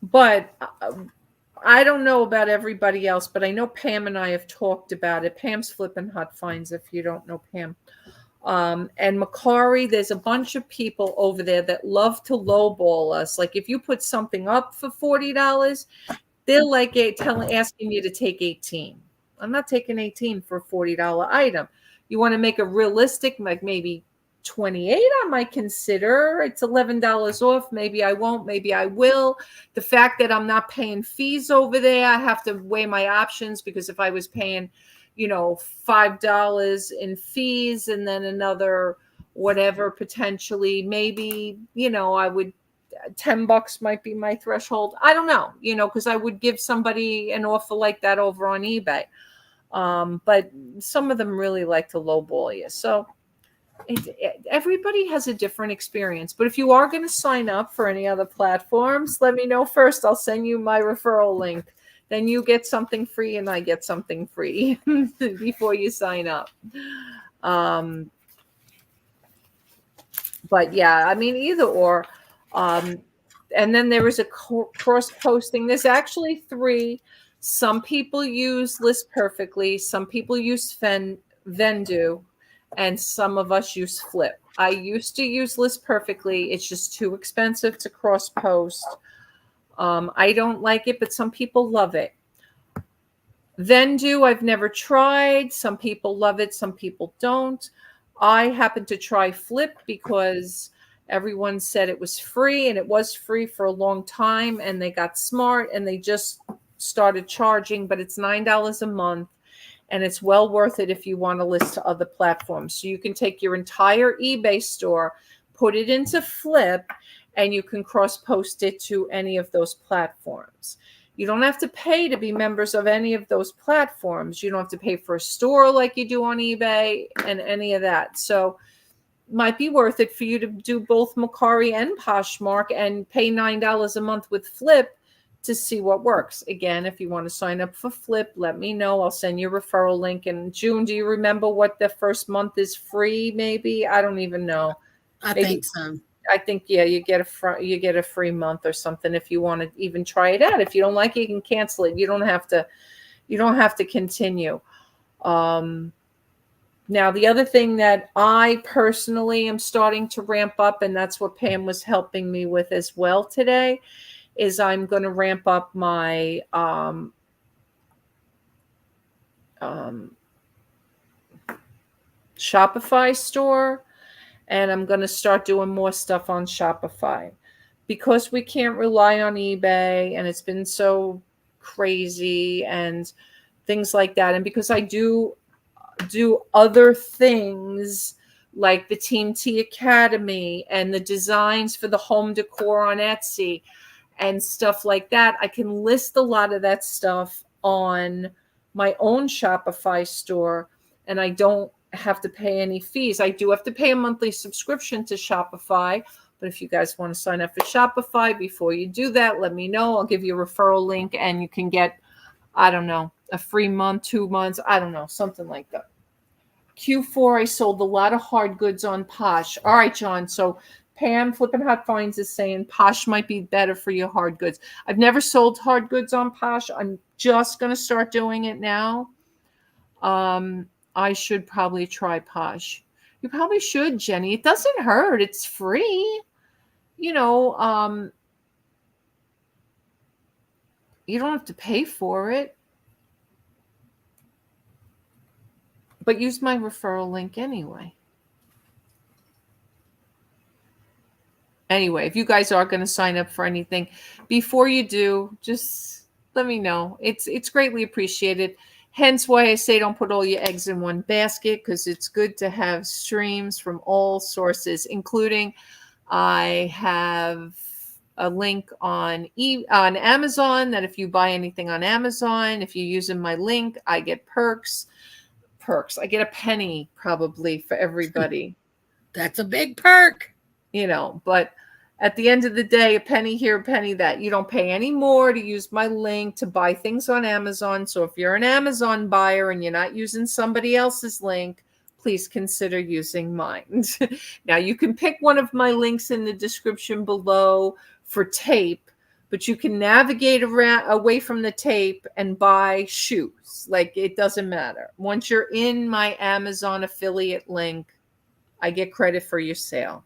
S1: But I don't know about everybody else, but I know Pam and I have talked about it. Pam's flipping hot finds, if you don't know Pam. And Mercari, there's a bunch of people over there that love to lowball us. Like if you put something up for $40, they're like asking you to take 18. I'm not taking 18 for a $40 item. You want to make a realistic, like maybe 28, I might consider. It's $11 off. Maybe I won't, maybe I will. The fact that I'm not paying fees over there, I have to weigh my options, because if I was paying, $5 in fees and then another whatever, potentially, maybe, I would, $10 might be my threshold. I don't know, because I would give somebody an offer like that over on eBay. But some of them really like to lowball you. So everybody has a different experience. But if you are going to sign up for any other platforms, let me know first. I'll send you my referral link then you get something free and I get something free before you sign up. But yeah, I mean, either or. And then there is a cross posting. There's actually 3. Some people use List Perfectly, some people use Vendu, and some of us use Flip. I used to use List Perfectly. It's just too expensive to cross post. I don't like it, but some people love it. Vendu, I've never tried. Some people love it, some people don't. I happened to try Flip because everyone said it was free, and it was free for a long time, and they got smart and they just started charging, but it's $9 a month, and it's well worth it if you want to list to other platforms. So you can take your entire eBay store, put it into Flip, and you can cross post it to any of those platforms. You don't have to pay to be members of any of those platforms. You don't have to pay for a store like you do on eBay and any of that. So might be worth it for you to do both Mercari and Poshmark and pay $9 a month with Flip to see what works. Again, if you want to sign up for Flip, let me know. I'll send you a referral link. And June, do you remember what the first month is free? Maybe I don't even know.
S2: I think so.
S1: I think you get a free month or something if you want to even try it out. If you don't like it, you can cancel it. You don't have to continue. Now, the other thing that I personally am starting to ramp up, and that's what Pam was helping me with as well today, is I'm going to ramp up my Shopify store, and I'm going to start doing more stuff on Shopify because we can't rely on eBay, and it's been so crazy and things like that. And because I do other things like the Team T Academy and the designs for the home decor on Etsy and stuff like that, I can list a lot of that stuff on my own Shopify store, and I don't have to pay any fees. I do have to pay a monthly subscription to Shopify, but if you guys want to sign up for Shopify, before you do that, let me know. I'll give you a referral link, and you can get, I don't know, a free month, 2 months, I don't know, something like that. Q4, I sold a lot of hard goods on Posh. All right, John. So Pam Flippin' Hot Finds is saying Posh might be better for your hard goods. I've never sold hard goods on Posh. I'm just going to start doing it now. I should probably try Posh. You probably should, Jenny. It doesn't hurt. It's free. You know, you don't have to pay for it. But use my referral link anyway. Anyway, if you guys are going to sign up for anything, before you do, just let me know. It's greatly appreciated. Hence why I say don't put all your eggs in one basket, because it's good to have streams from all sources, including I have a link on Amazon that if you buy anything on Amazon, if you're using my link, I get perks. I get a penny probably for everybody.
S2: That's a big perk.
S1: You know, but at the end of the day, a penny here, a penny that. You don't pay any more to use my link to buy things on Amazon. So if you're an Amazon buyer and you're not using somebody else's link, please consider using mine. Now, you can pick one of my links in the description below for tape, but you can navigate away from the tape and buy shoes. Like, it doesn't matter. Once you're in my Amazon affiliate link, I get credit for your sale,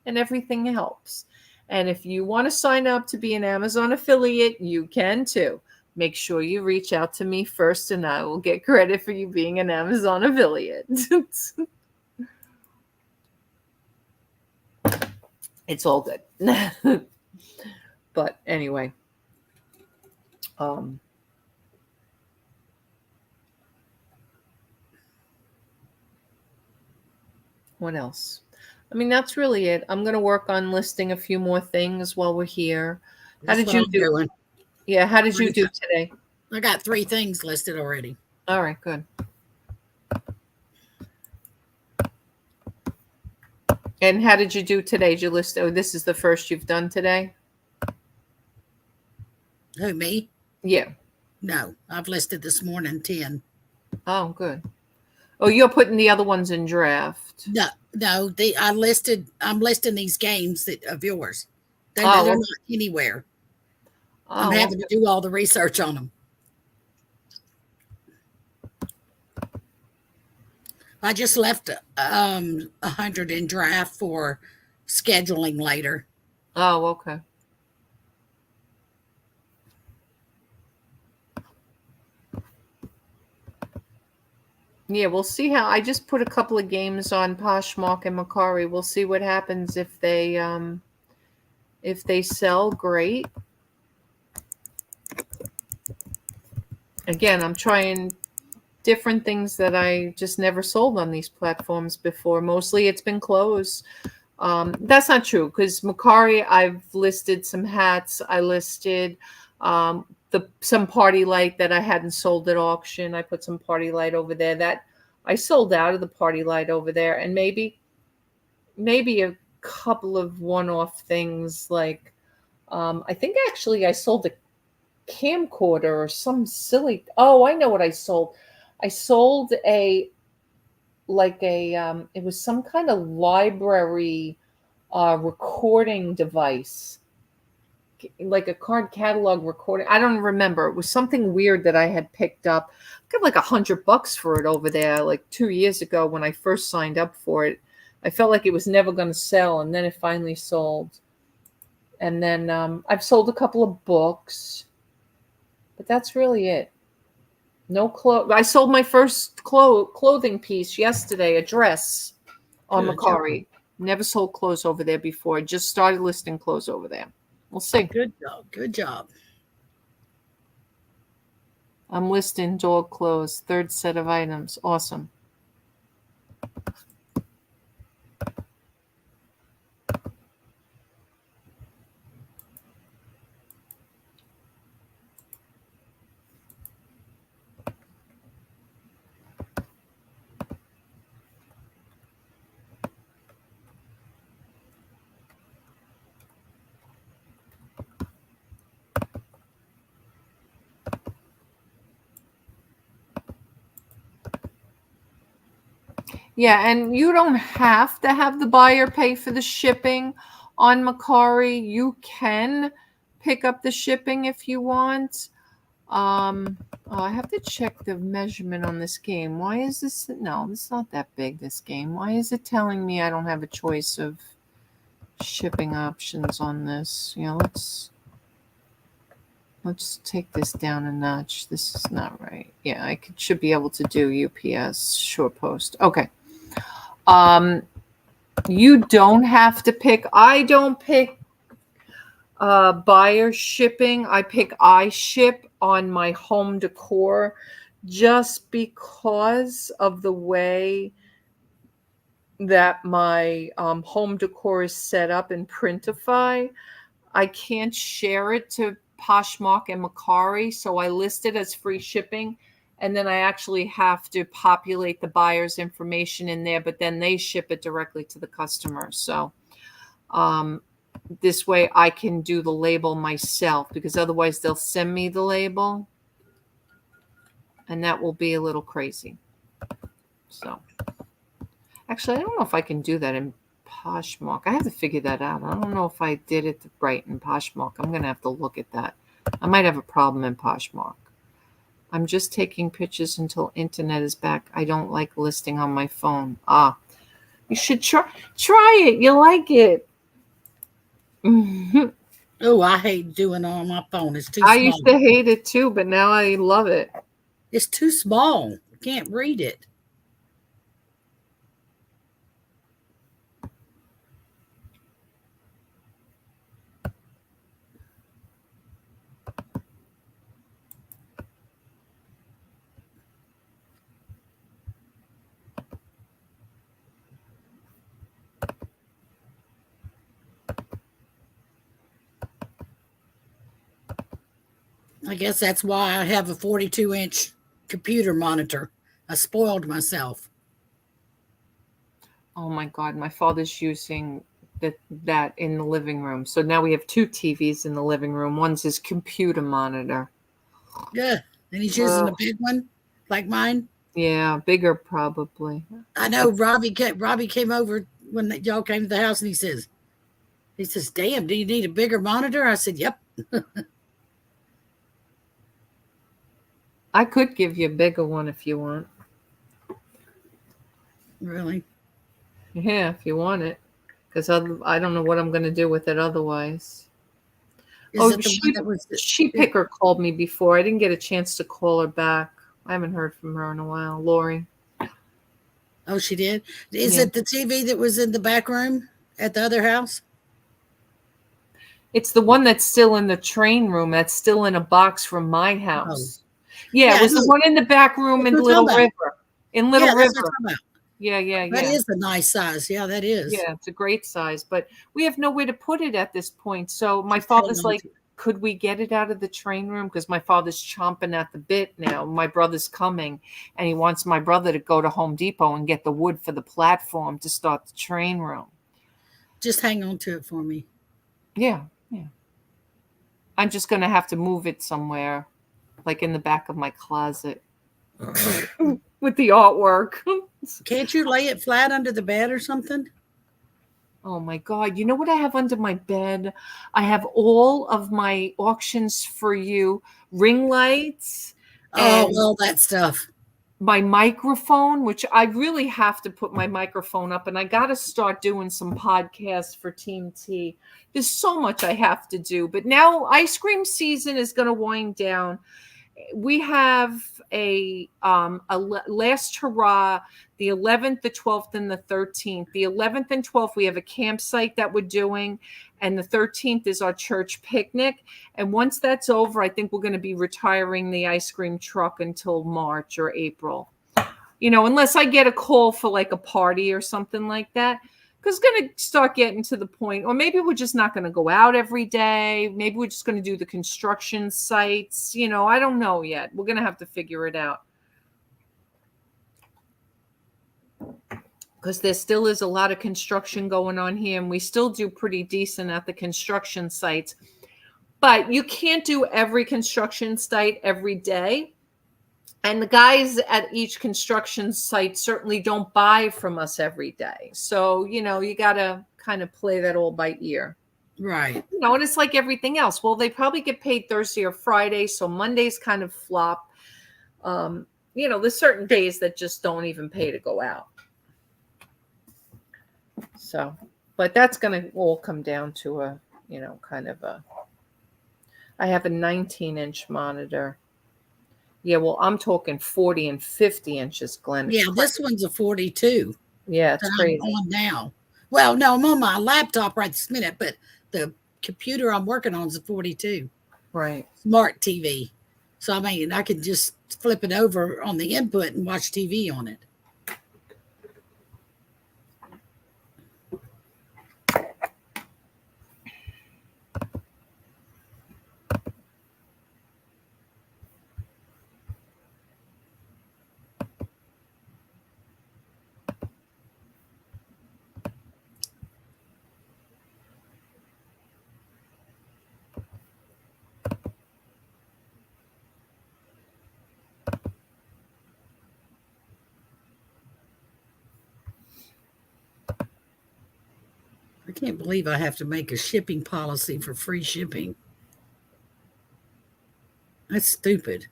S1: and everything helps. And if you want to sign up to be an Amazon affiliate, you can too. Make sure you reach out to me first, and I will get credit for you being an Amazon affiliate. It's all good. But anyway, what else? I mean, that's really it. I'm going to work on listing a few more things while we're here. How did you do?
S2: Doing.
S1: Yeah, how did you do today?
S2: I got 3 things listed already.
S1: All right, good. And how did you do today? Did you list? Oh, this is the first you've done today?
S2: Who, me?
S1: Yeah.
S2: No, I've listed this morning 10.
S1: Oh, good. Oh, you're putting the other ones in draft.
S2: No, no, I'm listing these games that of yours. They're
S1: Oh,
S2: not anywhere. I'm
S1: oh,
S2: having to do all the research on them. I just left 100 in draft for scheduling later.
S1: oh, okay. Yeah, we'll see how. I just put a couple of games on Poshmark and Macari. We'll see what happens if they sell. Great. Again, I'm trying different things that I just never sold on these platforms before. Mostly it's been clothes. That's not true because Macari, I've listed some hats. I listed some party light that I hadn't sold at auction. I put some party light over there that I sold out of the party light over there, and maybe a couple of one-off things like I think actually I sold a camcorder or some silly. Oh, I know what I sold. I sold it was some kind of library recording device, like a card catalog recording. I don't remember. It was something weird that I had picked up. I got like $100 for it over there, like 2 years ago when I first signed up for it. I felt like it was never going to sell, and then it finally sold. And then I've sold a couple of books, but that's really it. No clothes. I sold my first clothing piece yesterday, a dress on Macari. Never sold clothes over there before. Just started listing clothes over there. We'll see.
S2: Good job. Good job.
S1: I'm listing dog clothes, third set of items. Awesome. Yeah, and you don't have to have the buyer pay for the shipping on Macari. You can pick up the shipping if you want. Oh, I have to check the measurement on this game. Why is this? No, it's not that big, this game. Why is it telling me I don't have a choice of shipping options on this? Let's take this down a notch. This is not right. Yeah, I should be able to do UPS short post. Okay. You don't have to pick. I don't pick buyer shipping. I pick iShip on my home decor just because of the way that my home decor is set up in Printify. I can't share it to Poshmark and Macari, so I list it as free shipping, and then I actually have to populate the buyer's information in there, but then they ship it directly to the customer. So this way I can do the label myself, because otherwise they'll send me the label, and that will be a little crazy. So actually, I don't know if I can do that in Poshmark. I have to figure that out. I don't know if I did it right in Poshmark. I'm going to have to look at that. I might have a problem in Poshmark. I'm just taking pictures until internet is back. I don't like listing on my phone. You should try it. You'll like it.
S2: Oh, I hate doing it on my phone. It's too small.
S1: I used to hate it too, but now I love it.
S2: It's too small. I can't read it. I guess that's why I have a 42-inch computer monitor. I spoiled myself.
S1: Oh my God, my father's using that in the living room. So now we have two TVs in the living room. One's his computer monitor.
S2: Yeah. And he's using a big one like mine.
S1: Yeah, bigger probably.
S2: I know Robbie came over when y'all came to the house, and he says, "Damn, do you need a bigger monitor?" I said, "Yep."
S1: I could give you a bigger one if you want.
S2: Really?
S1: Yeah, if you want it. Because I don't know what I'm going to do with it otherwise. She Picker called me before. I didn't get a chance to call her back. I haven't heard from her in a while. Lori.
S2: Oh, she did? Is it the TV that was in the back room at the other house?
S1: It's the one that's still in the train room. That's still in a box from my house. Oh. Yeah, it was the one in the back room in Little River. In Little River. Yeah.
S2: That is a nice size. Yeah, that is.
S1: Yeah, it's a great size. But we have nowhere to put it at this point. So my father's like, could we get it out of the train room? Because my father's chomping at the bit now. My brother's coming, and he wants my brother to go to Home Depot and get the wood for the platform to start the train room.
S2: Just hang on to it for me.
S1: Yeah. I'm just going to have to move it somewhere, like in the back of my closet with the artwork.
S2: Can't you lay it flat under the bed or something?
S1: Oh my God. You know what I have under my bed? I have all of my auctions for you ring lights.
S2: And all that stuff.
S1: My microphone, which I really have to put my microphone up, and I got to start doing some podcasts for Team T. There's so much I have to do, but now ice cream season is going to wind down. We have a last hurrah, the 11th, the 12th, and the 13th. The 11th and 12th, we have a campsite that we're doing, and the 13th is our church picnic. And once that's over, I think we're going to be retiring the ice cream truck until March or April. Unless I get a call for like a party or something like that. Because it's going to start getting to the point, or maybe we're just not going to go out every day. Maybe we're just going to do the construction sites. I don't know yet. We're going to have to figure it out. Because there still is a lot of construction going on here, and we still do pretty decent at the construction sites. But you can't do every construction site every day. And the guys at each construction site certainly don't buy from us every day. So, you got to kind of play that all by ear.
S2: Right.
S1: And it's like everything else. Well, they probably get paid Thursday or Friday. So Mondays kind of flop. There's certain days that just don't even pay to go out. So, but that's going to all come down to I have a 19-inch monitor. Yeah, well, I'm talking 40 and 50 inches, Glenn.
S2: Yeah, this one's a 42.
S1: Yeah, it's crazy.
S2: I'm on now. Well, no, I'm on my laptop right this minute, but the computer I'm working on is a 42.
S1: Right.
S2: Smart TV. So, I can just flip it over on the input and watch TV on it. I can't believe I have to make a shipping policy for free shipping. That's stupid.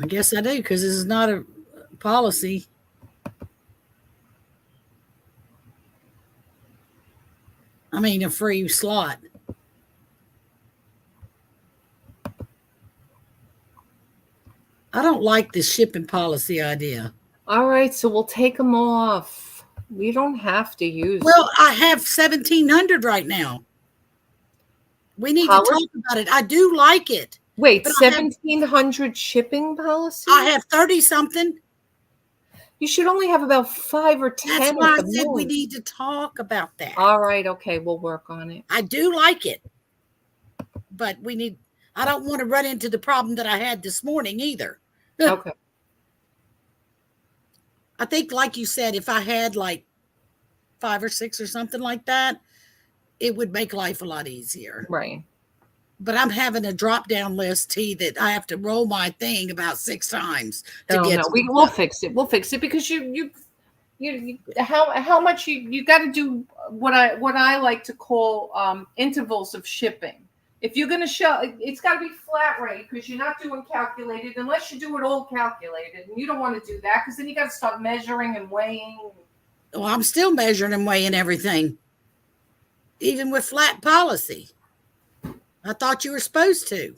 S2: I guess I do, because this is not a policy. A free slot. I don't like this shipping policy idea.
S1: All right, so we'll take them off. We don't have to use.
S2: Well, I have 1,700 right now. We need to talk about it. I do like it.
S1: Wait, 1,700 shipping policy?
S2: I have 30-something.
S1: You should only have about 5 or 10.
S2: That's why I said we need to talk about that.
S1: All right, okay, we'll work on it.
S2: I do like it. But I don't want to run into the problem that I had this morning either.
S1: Okay.
S2: I think, like you said, if I had like 5 or 6 or something like that, it would make life a lot easier.
S1: Right.
S2: But I'm having a drop down list, T, that I have to roll my thing about 6 times to
S1: Oh
S2: get
S1: no,
S2: to the
S1: we'll fix it. We'll fix it because you how much you got to do what I like to call intervals of shipping. If you're going to show, it's got to be flat rate because you're not doing calculated unless you do it all calculated, and you don't want to do that because then you got to start measuring and weighing.
S2: Well, I'm still measuring and weighing everything, even with flat policy. I thought you were supposed to.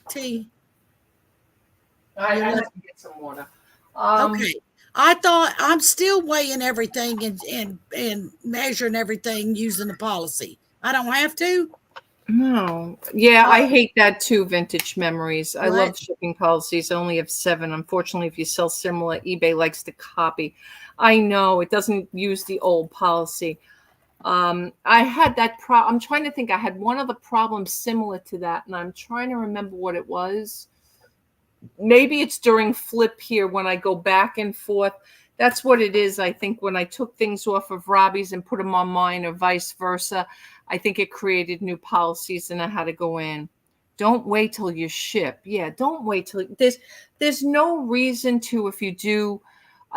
S2: T.
S1: I have to get some water.
S2: Okay. I thought I'm still weighing everything and measuring everything using the policy. I don't have to.
S1: No. Yeah, I
S2: Oh,
S1: hate that too, vintage memories. I
S2: what?
S1: love shipping policies. I only have 7. Unfortunately, if you sell similar, eBay likes to copy. I know it doesn't use the old policy. I had that I'm trying to think. I had one other problem similar to that, and I'm trying to remember what it was. Maybe it's during flip here when I go back and forth. That's what it is. I think when I took things off of Robbie's and put them on mine or vice versa, I think it created new policies and I had to go in. Don't wait till you ship. Yeah, don't wait till there's no reason to, if you do,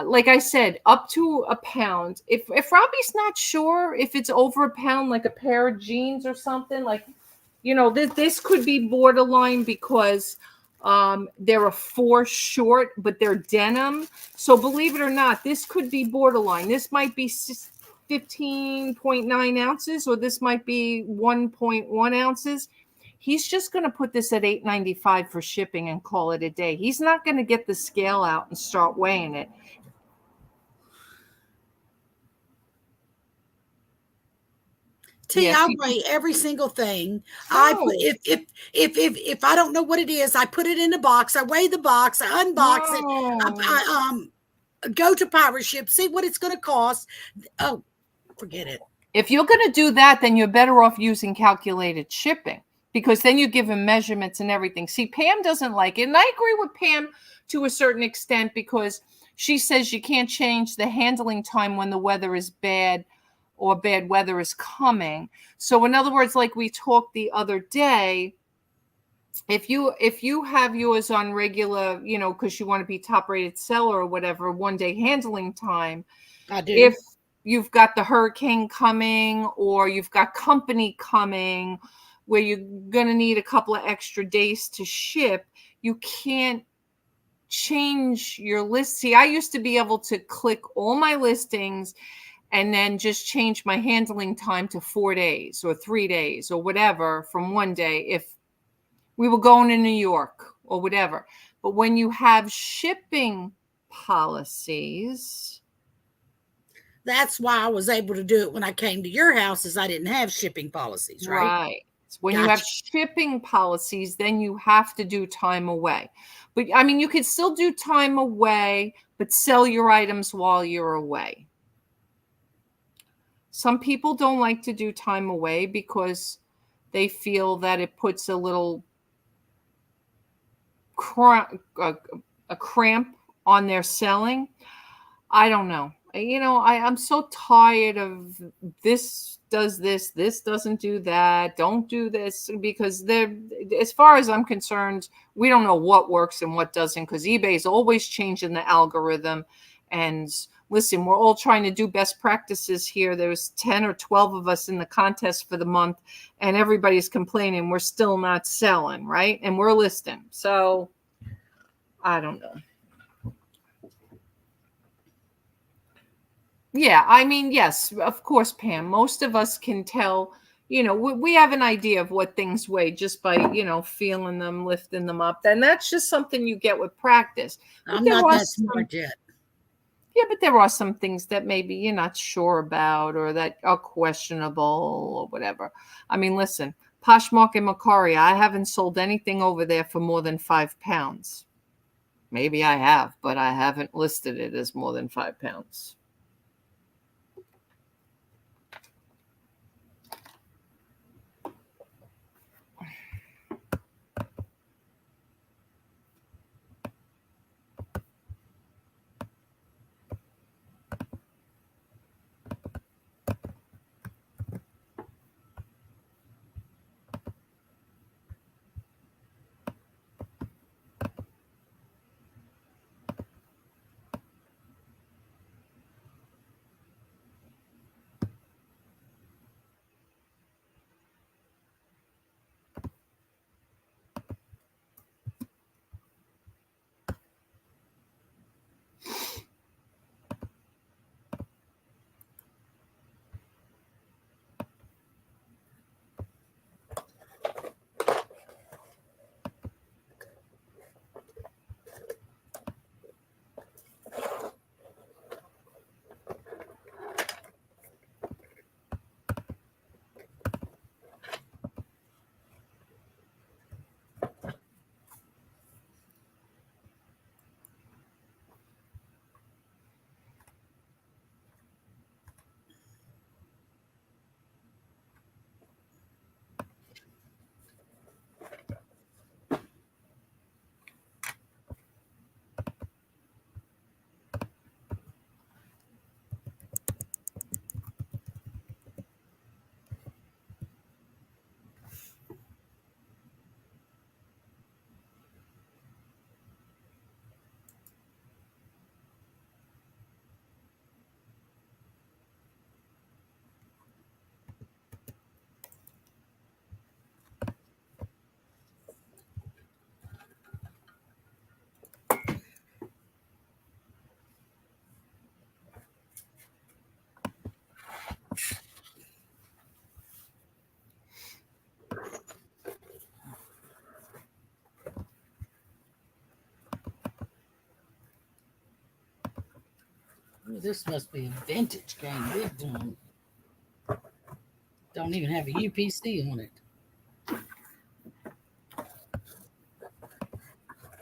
S1: like I said, up to a pound. If Robbie's not sure if it's over a pound, like a pair of jeans or something, like this could be borderline because they're a 4 short, but they're denim. So believe it or not, this could be borderline. This might be 15.9 ounces, or this might be 1.1 ounces. He's just going to put this at $8.95 for shipping and call it a day. He's not going to get the scale out and start weighing it.
S2: T,
S1: Yes.
S2: I weigh every single thing. I
S1: No.
S2: put if I don't know what it is, I put it in a box. I weigh the box. I unbox it. I go to Pirate Ship, see what it's going to cost. Oh, forget it.
S1: If you're going to do that, then you're better off using calculated shipping because then you give him measurements and everything. See, Pam doesn't like it. And I agree with Pam to a certain extent because she says you can't change the handling time when the weather is bad or bad weather is coming. So in other words, like we talked the other day, if you have yours on regular, because you want to be top rated seller or whatever, 1-day handling time,
S2: I do.
S1: if you've got the hurricane coming or you've got company coming where you're going to need a couple of extra days to ship, you can't change your list. See, I used to be able to click all my listings and then just change my handling time to 4 days or 3 days or whatever from one day if we were going to New York or whatever. But when you have shipping policies,
S2: that's why I was able to do it when I came to your house, is I didn't have shipping policies, right?
S1: right. When you
S2: Gotcha.
S1: have shipping policies, then you have to do time away. But I mean, you could still do time away, but sell your items while you're away. Some people don't like to do time away because they feel that it puts a little a cramp on their selling. I don't know. I'm so tired of this does this, this doesn't do that, don't do this, because as far as I'm concerned, we don't know what works and what doesn't because eBay is always changing the algorithm. And listen, we're all trying to do best practices here. There's 10 or 12 of us in the contest for the month, and everybody's complaining we're still not selling, right? And we're listing. So I don't know. Yeah, I mean, yes, of course, Pam. Most of us can tell, we have an idea of what things weigh just by, feeling them, lifting them up. And that's just something you get with practice.
S2: I'm not that smart yet.
S1: Yeah, but there are some things that maybe you're not sure about or that are questionable or whatever. I mean, listen, Poshmark and Macari, I haven't sold anything over there for more than 5 pounds. Maybe I have, but I haven't listed it as more than 5 pounds.
S2: This must be a vintage game. Big time. Don't even have a UPC on it.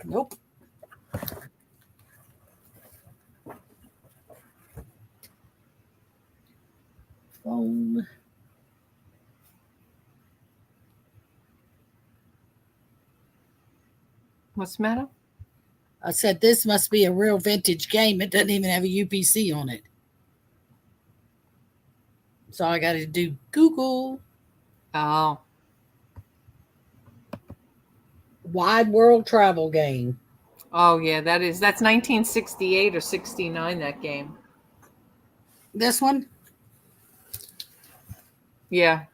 S2: Nope. Phone.
S1: What's the matter?
S2: I said this must be a real vintage game. It doesn't even have a UPC on it. So I got to do Google.
S1: Oh.
S2: Wide World Travel Game.
S1: Oh, yeah, that's 1968 or 69, that game.
S2: This one?
S1: Yeah.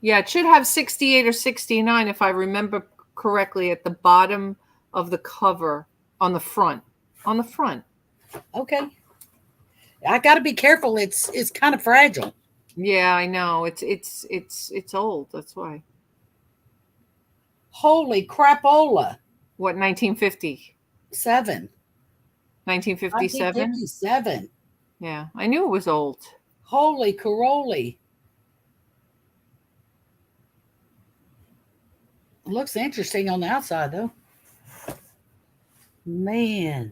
S1: Yeah, it should have 68 or 69 if I remember correctly at the bottom of the cover on the front. On the front.
S2: Okay. I got to be careful. It's kind of fragile.
S1: Yeah, I know. It's old. That's why.
S2: Holy crapola.
S1: What, 1950? 1957?
S2: 1957.
S1: Yeah, I knew it was old.
S2: Holy caroli. Looks interesting on the outside, though. Man.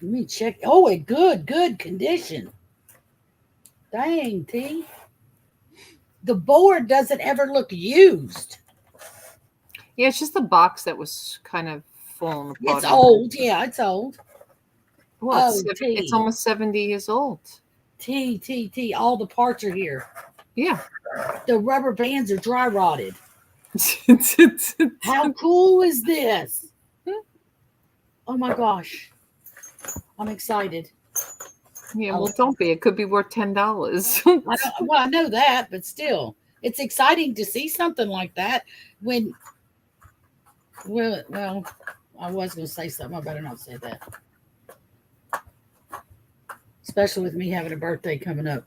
S2: Let me check. Oh, in good condition. Dang, T. The board doesn't ever look used.
S1: Yeah, it's just the box that was kind of falling apart.
S2: It's old. Yeah, it's old.
S1: Well,
S2: Oh,
S1: it's almost 70 years old.
S2: T. All the parts are here.
S1: Yeah.
S2: The rubber bands are dry rotted. How cool is this? Oh my gosh. I'm excited.
S1: Yeah, well, don't be. It could be worth $10.
S2: I know that, but still, it's exciting to see something like that. Well, I was going to say something. I better not say that. Especially with me having a birthday coming up.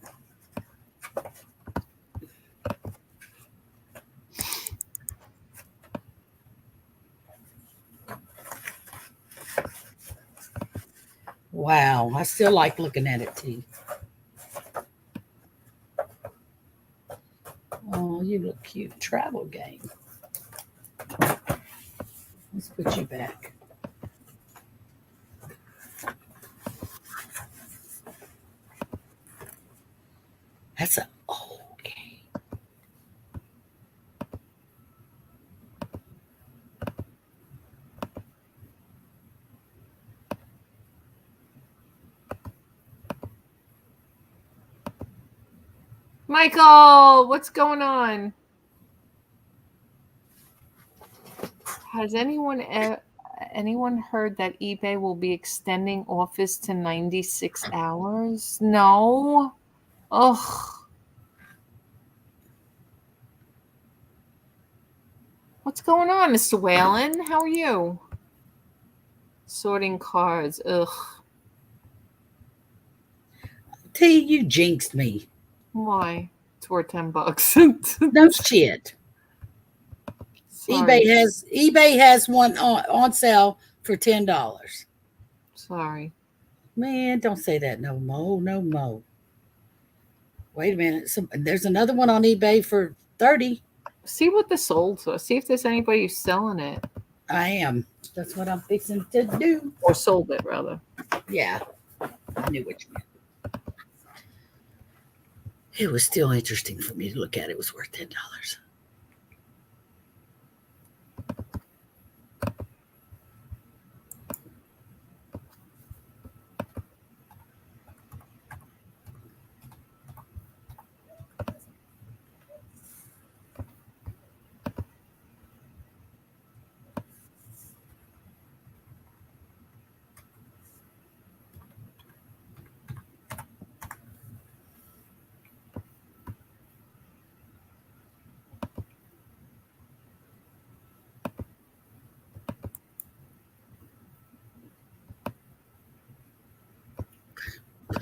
S2: Wow, I still like looking at it, T. Oh, you look cute. Travel game. Let's put you back. That's an old game.
S1: Michael, what's going on? Has anyone heard that eBay will be extending office to 96 hours? No. Ugh. What's going on, Mr. Whalen? How are you? Sorting cards. Ugh.
S2: T, you jinxed me.
S1: Why? It's worth $10.
S2: No shit.
S1: Sorry.
S2: eBay has one on sale for $10.
S1: Sorry.
S2: Man, don't say that no more. Wait a minute. There's another one on eBay for $30.
S1: See what the sold for. See if there's anybody who's selling it.
S2: I am. That's what I'm fixing to do.
S1: Or sold it, rather.
S2: Yeah. I knew what you meant. It was still interesting for me to look at. It was worth $10.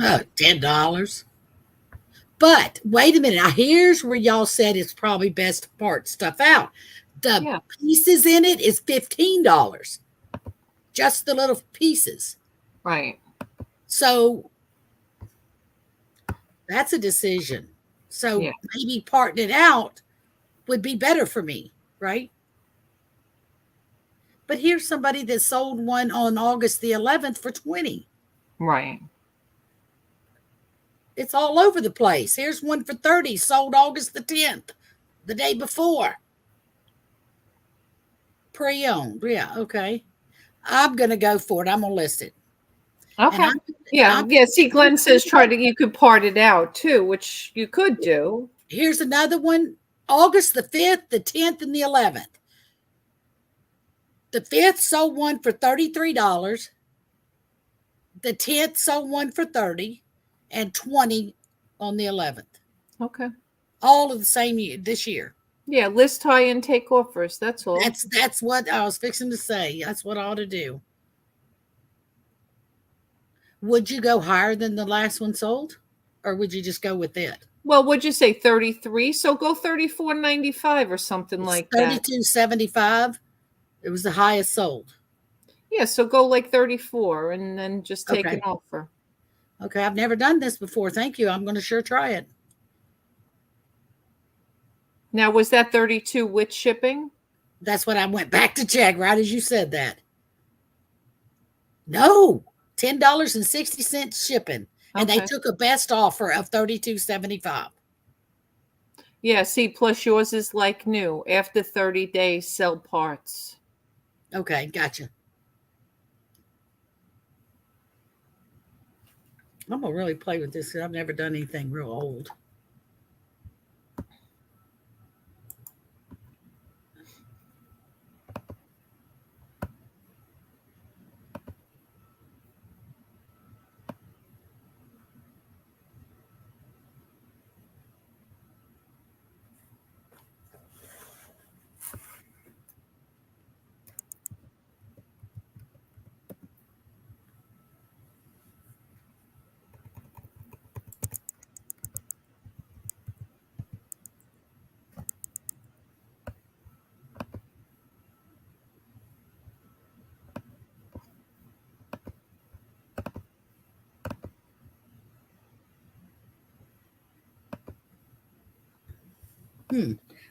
S2: Oh, $10. But wait a minute. Now, here's where y'all said it's probably best to part stuff out. The pieces in it is $15. Just the little pieces.
S1: Right.
S2: So that's a decision. So
S1: Yeah.
S2: maybe parting it out would be better for me, right? But here's somebody that sold one on August the 11th for 20.
S1: Right.
S2: It's all over the place. Here's one for 30, sold August the 10th, the day before. Pre-owned. Yeah, okay. I'm going to go for it. I'm going to list it.
S1: Okay.
S2: And
S1: Yeah. Yeah. See, Glenn says you could part it out too, which you could do.
S2: Here's another one. August the 5th, the 10th, and the 11th. The 5th sold one for $33. The 10th sold one for 30 and 20 on the 11th.
S1: Okay.
S2: All of the same year this year.
S1: Yeah, list high intake offers. That's all.
S2: That's what I was fixing to say. That's what I ought to do. Would you go higher than the last one sold? Or would you just go with it?
S1: Well, would you say 33? So go 34.95 or something like that.
S2: 32.75. It was the highest sold.
S1: Yeah, so go like 34 and then just take an
S2: Okay.
S1: offer.
S2: Okay, I've never done this before. Thank you. I'm going to sure try it.
S1: Now, was that 32 with shipping?
S2: That's what I went back to check right as you said that. No, $10.60 shipping. And they
S1: Okay.
S2: took a best offer of $32.75.
S1: Yeah, see, plus yours is like new. After 30 days, sell parts.
S2: Okay, gotcha. I'm going to really play with this because I've never done anything real old.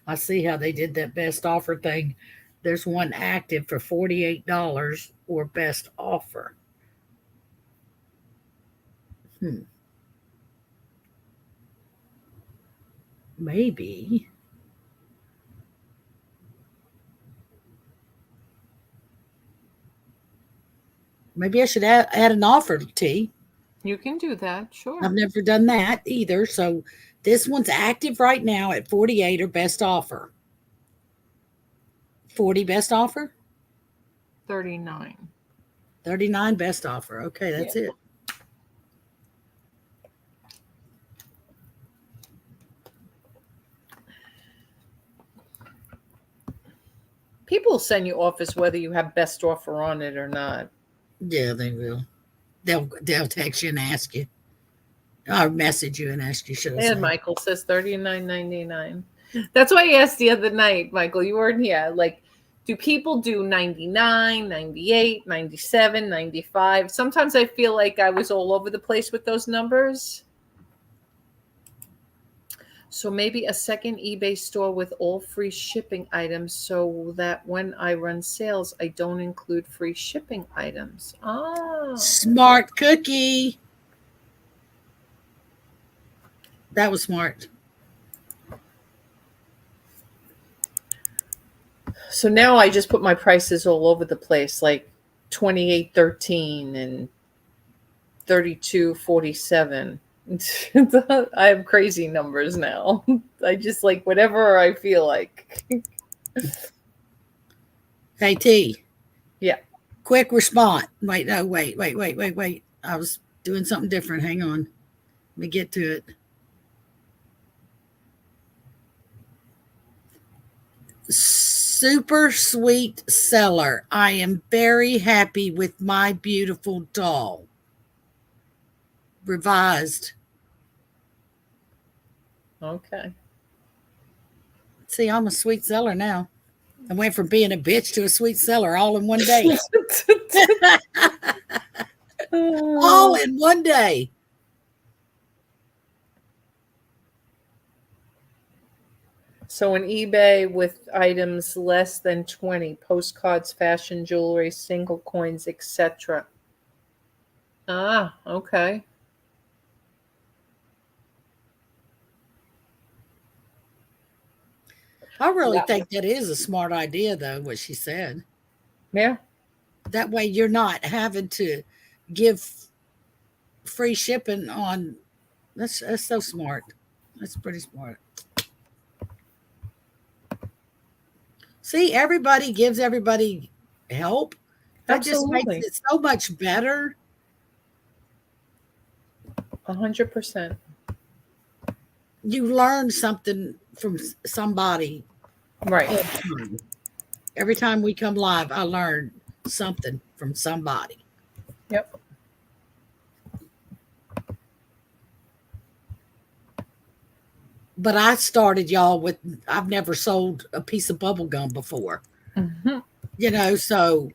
S2: I see how they did that best offer thing. There's one active for $48 or best offer. Maybe. Maybe I should add an offer, T.
S1: You can do that, sure.
S2: I've never done that either. So this one's active right now at 48 or best offer. 40 best offer?
S1: 39.
S2: 39 best offer. Okay, that's it.
S1: People will send you offers whether you have best offer on it or not.
S2: Yeah, they will. They'll text you and ask you. Or message you and ask you, should I say.
S1: And Michael says $39.99. That's why I asked the other night, Michael, you weren't here. Like, do people do 99, 98, 97, 95? Sometimes I feel like I was all over the place with those numbers. So maybe a second eBay store with all free shipping items so that when I run sales, I don't include free shipping items. Oh.
S2: Smart cookie. That was smart.
S1: So now I just put my prices all over the place, like 28.13 and 32.47. I have crazy numbers now. I just like whatever I feel like.
S2: Hey, T.
S1: Yeah.
S2: Quick response. Wait. I was doing something different. Hang on. Let me get to it. Super sweet seller. I am very happy with my beautiful doll. Revised.
S1: Okay.
S2: See, I'm a sweet seller now. I went from being a bitch to a sweet seller all in one day. all in one day.
S1: So an eBay with items less than 20, postcards, fashion jewelry, single coins, etc. Ah, okay.
S2: I really think that is a smart idea, though, what she said.
S1: Yeah.
S2: That way you're not having to give free shipping on. That's so smart. That's pretty smart. See, everybody gives everybody help. That just makes
S1: Absolutely.
S2: it so much better.
S1: 100%.
S2: You learn something from somebody.
S1: Right.
S2: Every time we come live, I learn something from somebody.
S1: Yep.
S2: But I started, y'all, with I've never sold a piece of bubble gum before.
S1: Mm-hmm.
S2: You know, so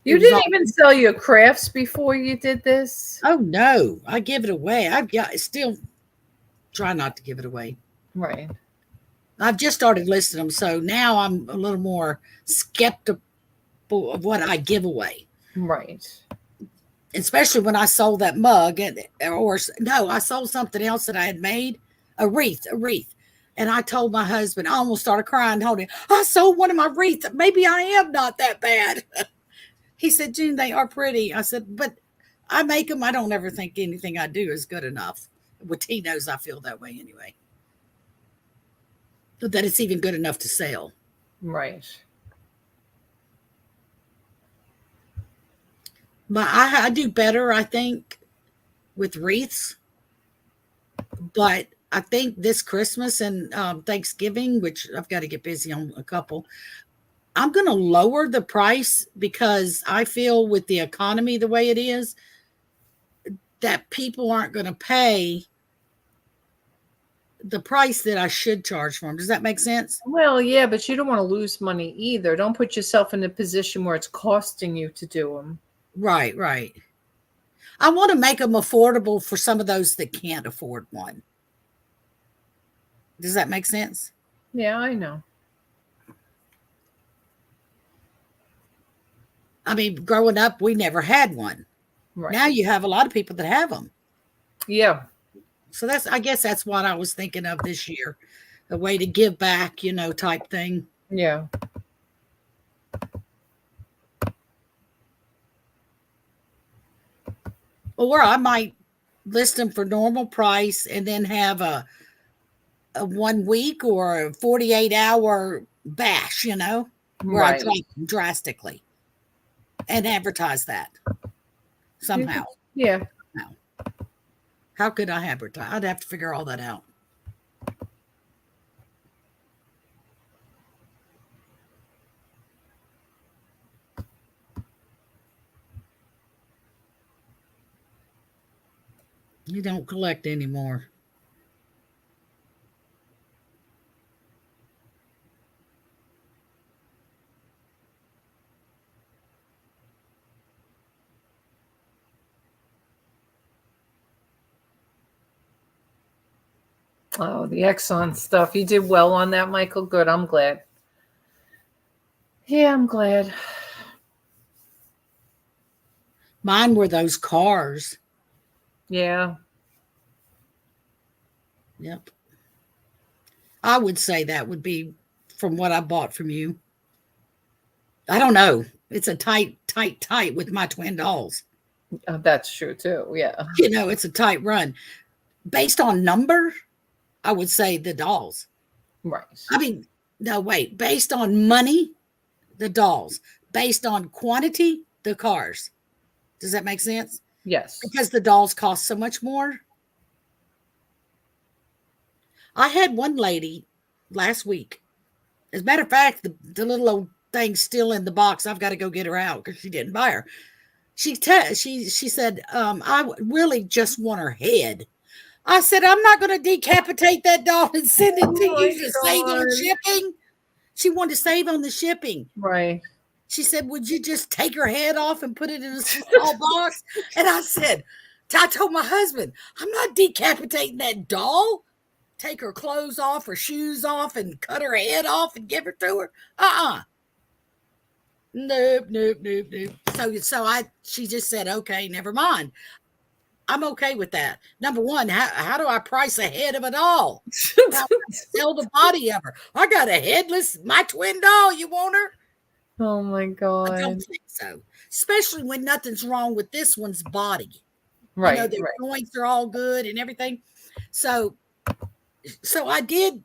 S1: you didn't even sell your crafts before you did this?
S2: Oh no, I give it away. I've got still try not to give it away.
S1: Right.
S2: I've just started listing them, so now I'm a little more skeptical of what I give away.
S1: Right.
S2: Especially when I sold that mug, I sold something else that I had made, a wreath. And I told my husband, I almost started crying, holding, I sold one of my wreaths. Maybe I am not that bad. He said, June, they are pretty. I said, but I make them. I don't ever think anything I do is good enough. Well, he knows I feel that way anyway. But that it's even good enough to sell.
S1: Right.
S2: But I do better, I think, with wreaths. But I think this Christmas and Thanksgiving, which I've got to get busy on a couple, I'm going to lower the price because I feel with the economy the way it is, that people aren't going to pay the price that I should charge for them. Does that make sense?
S1: Well, yeah, but you don't want to lose money either. Don't put yourself in a position where it's costing you to do them.
S2: Right. I want to make them affordable for some of those that can't afford one. Does that make sense?
S1: Yeah, I know.
S2: I mean, growing up, we never had one.
S1: Right.
S2: Now you have a lot of people that have them.
S1: Yeah.
S2: So I guess that's what I was thinking of this year. A way to give back, type thing.
S1: Yeah.
S2: Or I might list them for normal price and then have a 1 week or a 48-hour bash, where I drop them drastically and advertise that somehow.
S1: Yeah.
S2: How could I advertise? I'd have to figure all that out. You don't collect anymore.
S1: Oh, the Exxon stuff. You did well on that, Michael. Good. I'm glad. Yeah, I'm glad.
S2: Mine were those cars.
S1: Yeah.
S2: Yep. I would say that would be from what I bought from you. I don't know. It's a tight with my twin dolls.
S1: That's true too. Yeah.
S2: It's a tight run. Based on number, I would say the dolls.
S1: Right.
S2: I mean, no, wait. Based on money, the dolls. Based on quantity, the cars. Does that make sense?
S1: Yes.
S2: Because the dolls cost so much more. I had one lady last week. As a matter of fact, the little old thing's still in the box. I've got to go get her out because she didn't buy her. She said, I really just want her head. I said, I'm not going to decapitate that doll and send it to you to save on shipping. She wanted to save on the shipping.
S1: Right.
S2: She said, would you just take her head off and put it in a small box? And I told my husband, I'm not decapitating that doll. Take her clothes off, her shoes off, and cut her head off and give her to her. Nope, nope, nope, nope. She just said, okay, never mind. I'm okay with that. Number one, how do I price a head of a doll? How do I sell the body of her? I got a headless, my twin doll. You want her?
S1: Oh my God.
S2: I don't think so. Especially when nothing's wrong with this one's body.
S1: Right.
S2: The joints are all good and everything. So I did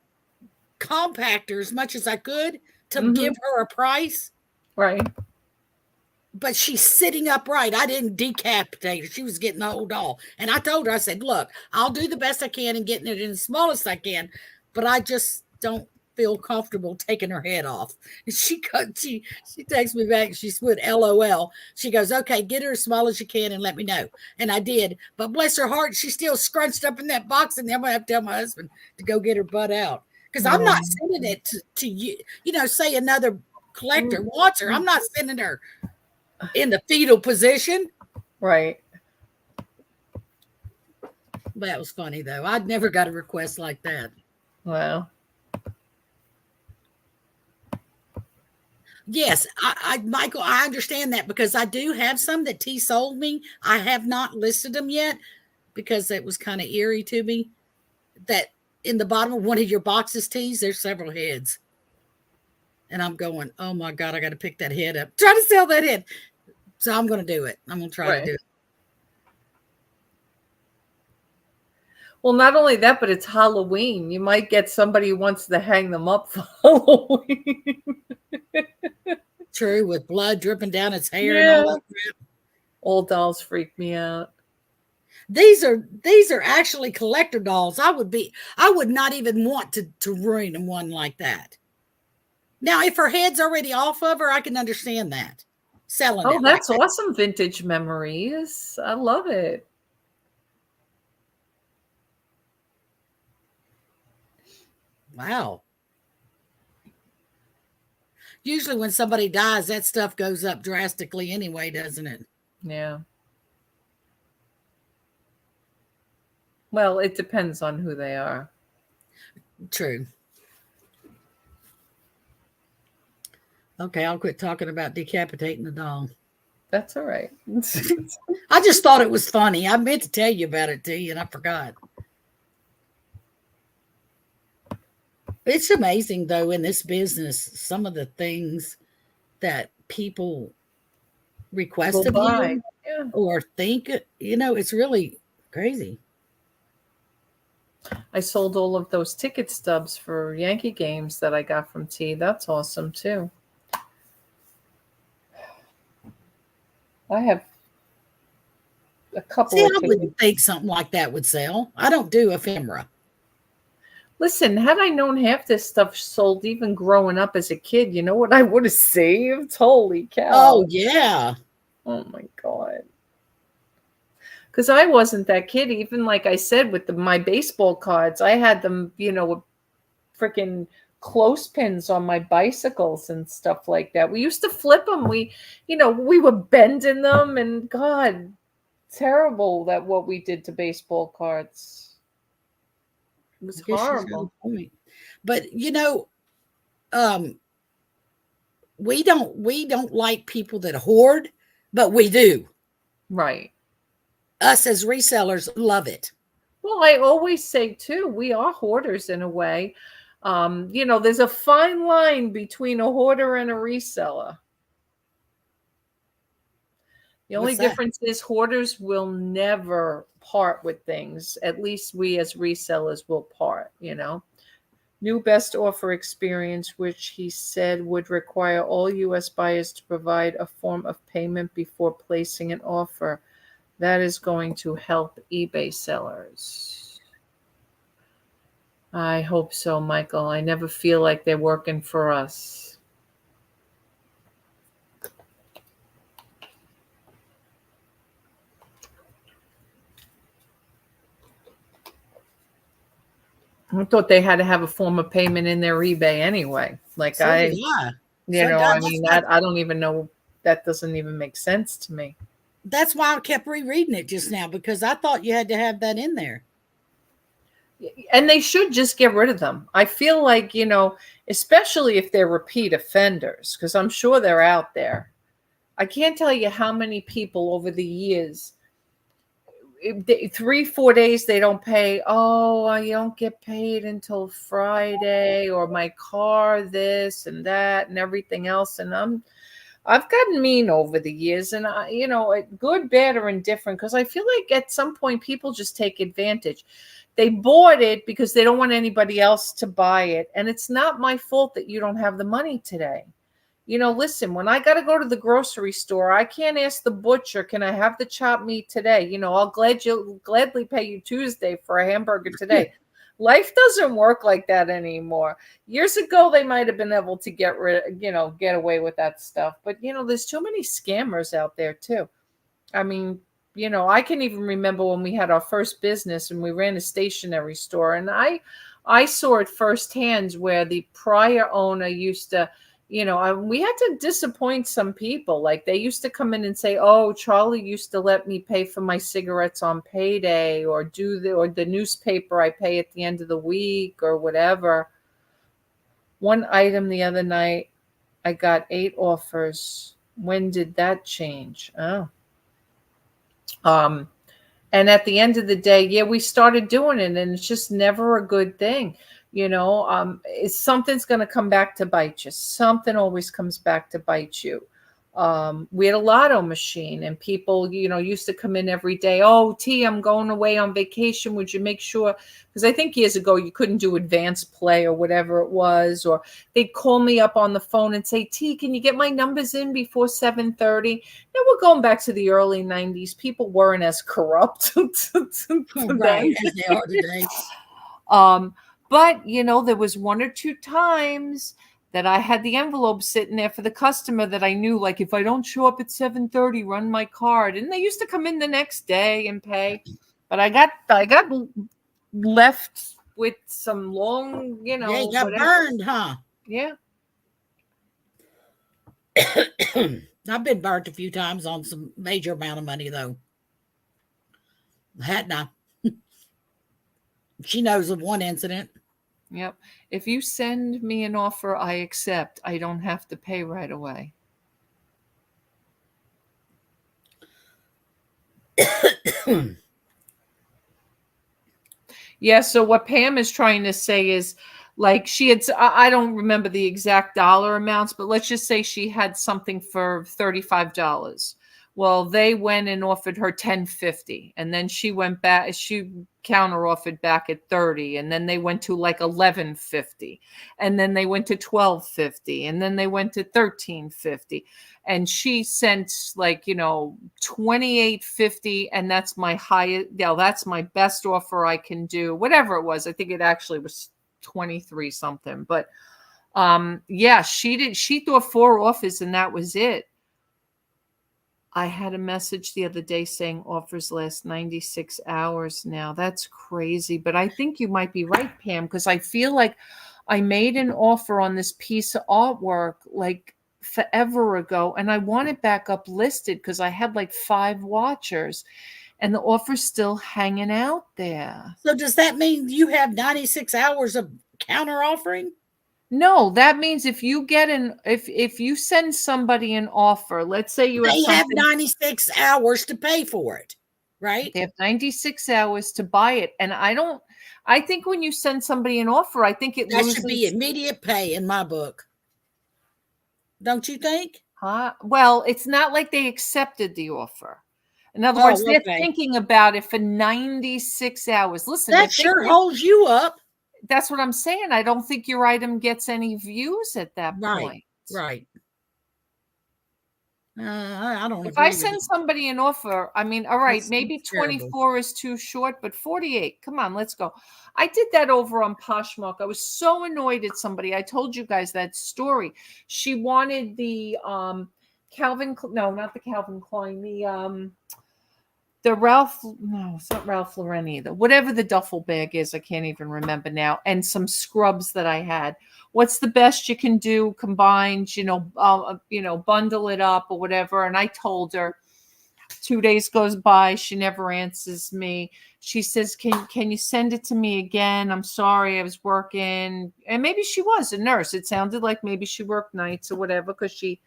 S2: compact her as much as I could to give her a price.
S1: Right.
S2: But she's sitting upright. I didn't decapitate her. She was getting the whole doll. And I told her, I said, look, I'll do the best I can in getting it in the smallest I can, but I just don't feel comfortable taking her head off. And she texts me back. She put LOL. She goes, okay, get her as small as you can and let me know. And I did. But bless her heart, she's still scrunched up in that box. And I'm going to have to tell my husband to go get her butt out. Because I'm not sending it to you. Say another collector wants her. I'm not sending her in the fetal position.
S1: Right.
S2: That was funny, though. I'd never got a request like that.
S1: Wow.
S2: Yes, Michael, I understand that because I do have some that T sold me. I have not listed them yet because it was kind of eerie to me that in the bottom of one of your boxes, T's, there's several heads. And I'm going, oh my God, I got to pick that head up. Try to sell that head. So I'm going to do it. I'm going to try to do it.
S1: Well, not only that, but it's Halloween. You might get somebody who wants to hang them up for Halloween.
S2: True, with blood dripping down its hair and all that crap.
S1: Old dolls freak me out.
S2: These are actually collector dolls. I would not even want to ruin one like that. Now, if her head's already off of her, I can understand that. Selling it.
S1: Oh, that's awesome. Vintage memories. I love it.
S2: Wow. Usually when somebody dies, that stuff goes up drastically anyway, doesn't it?
S1: Yeah. Well, it depends on who they are.
S2: True. Okay, I'll quit talking about decapitating the doll.
S1: That's all right.
S2: I just thought it was funny. I meant to tell you about it to you, and I forgot. It's amazing, though, in this business, some of the things that people request of you or think, it's really crazy.
S1: I sold all of those ticket stubs for Yankee games that I got from T. That's awesome, too. I have a couple of tickets.
S2: I wouldn't think something like that would sell. I don't do ephemera.
S1: Listen, had I known half this stuff sold even growing up as a kid, you know what I would have saved? Holy cow.
S2: Oh, yeah.
S1: Oh, my God. Because I wasn't that kid. Even like I said, with my baseball cards, I had them, with freaking clothespins on my bicycles and stuff like that. We used to flip them. We were bending them, and God, terrible that what we did to baseball cards. It was horrible.
S2: But we don't like people that hoard, but we do.
S1: Right.
S2: Us as resellers love it.
S1: Well, I always say too, we are hoarders in a way. There's a fine line between a hoarder and a reseller. The only difference is hoarders will never part with things. At least we as resellers will part, New best offer experience, which he said would require all U.S. buyers to provide a form of payment before placing an offer. That is going to help eBay sellers. I hope so, Michael. I never feel like they're working for us. I thought they had to have a form of payment in their eBay anyway.
S2: So it
S3: I
S2: does.
S3: mean, that I don't even know. That doesn't even make sense to me.
S2: That's why I kept rereading it just now, because I thought you had to have that in there.
S3: And they should just get rid of them. I feel like, especially if they're repeat offenders, because I'm sure they're out there. I can't tell you how many people over the years, 3-4 days they don't pay. Oh, I don't get paid until Friday, or my car this and that and everything else. And I've gotten mean over the years, and good, bad, or indifferent, because I feel like at some point people just take advantage. They bought it because they don't want anybody else to buy it. And it's not my fault that you don't have the money today. Listen, when I got to go to the grocery store, I can't ask the butcher, can I have the chopped meat today? I'll gladly pay you Tuesday for a hamburger today. Life doesn't work like that anymore. Years ago, they might have been able to get away with that stuff. But, there's too many scammers out there too. I mean, I can even remember when we had our first business and we ran a stationery store, and I saw it firsthand where the prior owner used to, we had to disappoint some people. Like, they used to come in and say, oh, Charlie used to let me pay for my cigarettes on payday, or the newspaper I pay at the end of the week, or whatever. One item the other night, I got 8 offers. When did that change? Oh. And at the end of the day, yeah, we started doing it, and it's just never a good thing. Something's going to come back to bite you. Something always comes back to bite you. We had a lotto machine, and people, used to come in every day. Oh, T, I'm going away on vacation. Would you make sure? Because I think years ago you couldn't do advanced play or whatever it was, or they'd call me up on the phone and say, T, can you get my numbers in before 7:30? Now, we're going back to the early 90s. People weren't as corrupt
S2: Right, as they are today.
S1: But, there was 1 or 2 times that I had the envelope sitting there for the customer that I knew, like, if I don't show up at 7:30, run my card. And they used to come in the next day and pay. But I got left with some long,
S2: Yeah, you got
S1: whatever.
S2: burned, huh?
S1: Yeah.
S2: I've been burnt a few times on some major amount of money, though. Hadn't I? She knows of one incident.
S1: Yep. If you send me an offer, I accept. I don't have to pay right away. Yeah. So what Pam is trying to say is, like, I don't remember the exact dollar amounts, but let's just say she had something for $35. Well, they went and offered her $10.50, and then she went back. She counter offered back at $30, and then they went to like $11.50, and then they went to $12.50, and then they went to $13.50, and she sent like $28.50, and that's my highest. Yeah, that's my best offer I can do. Whatever it was, I think it actually was 23 something, but yeah, she threw 4 offers and that was it. I had a message the other day saying offers last 96 hours now. That's crazy. But I think you might be right, Pam, because I feel like I made an offer on this piece of artwork like forever ago, and I want it back up listed because I had like 5 watchers, and the offer's still hanging out there.
S2: So does that mean you have 96 hours of counter offering?
S1: No, that means if you get if you send somebody an offer, let's say you
S2: have 96 hours to pay for it, right?
S1: They have 96 hours to buy it. And I think when you send somebody an offer, I think
S2: that should be immediate pay in my book. Don't you think?
S1: Well, it's not like they accepted the offer. In other words, they're thinking about it for 96 hours. Listen,
S2: that sure holds you up.
S1: That's what I'm saying. I don't think your item gets any views at that point.
S2: Right. I don't.
S1: If I send somebody an offer, I mean, all right, maybe 24 is too short, but 48. Come on, let's go. I did that over on Poshmark. I was so annoyed at somebody. I told you guys that story. She wanted the Calvin. No, not the Calvin Klein.
S3: the Ralph, no, it's not Ralph Lauren either. Whatever the duffel bag is, I can't even remember now. And some scrubs that I had. What's the best you can do combined, bundle it up or whatever. And I told her. 2 days goes by, she never answers me. She says, can you send it to me again? I'm sorry, I was working. And maybe she was a nurse. It sounded like maybe she worked nights or whatever, because she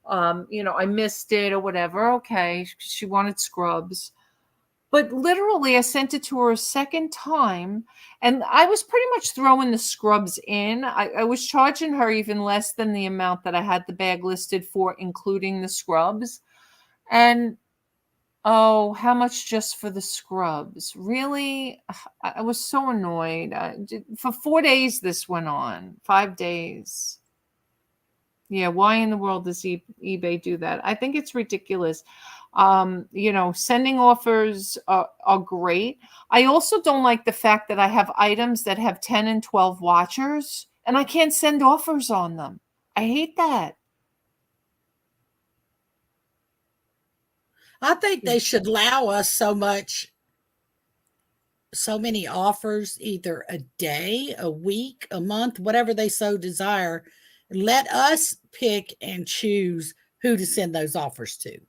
S3: I missed it or whatever. Okay, she wanted scrubs. But literally, I sent it to her a second time, and I was pretty much throwing the scrubs in. I was charging her even less than the amount that I had the bag listed for, including the scrubs. And oh, how much just for the scrubs? Really? I was so annoyed. For 4 days, this went on. 5 days. Yeah, why in the world does eBay do that? I think it's ridiculous. Sending offers are great. I also don't like the fact that I have items that have 10 and 12 watchers, and I can't send offers on them. I hate that.
S2: I think they should allow us so many offers, either a day, a week, a month, whatever they so desire. Let us pick and choose who to send those offers to.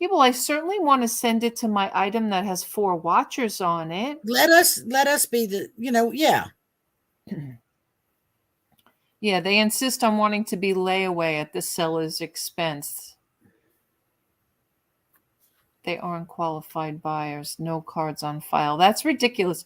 S3: Yeah, well, I certainly want to send it to my item that has 4 watchers on it.
S2: Let us be the, yeah.
S3: Yeah, they insist on wanting to be layaway at the seller's expense. They aren't qualified buyers. No cards on file. That's ridiculous.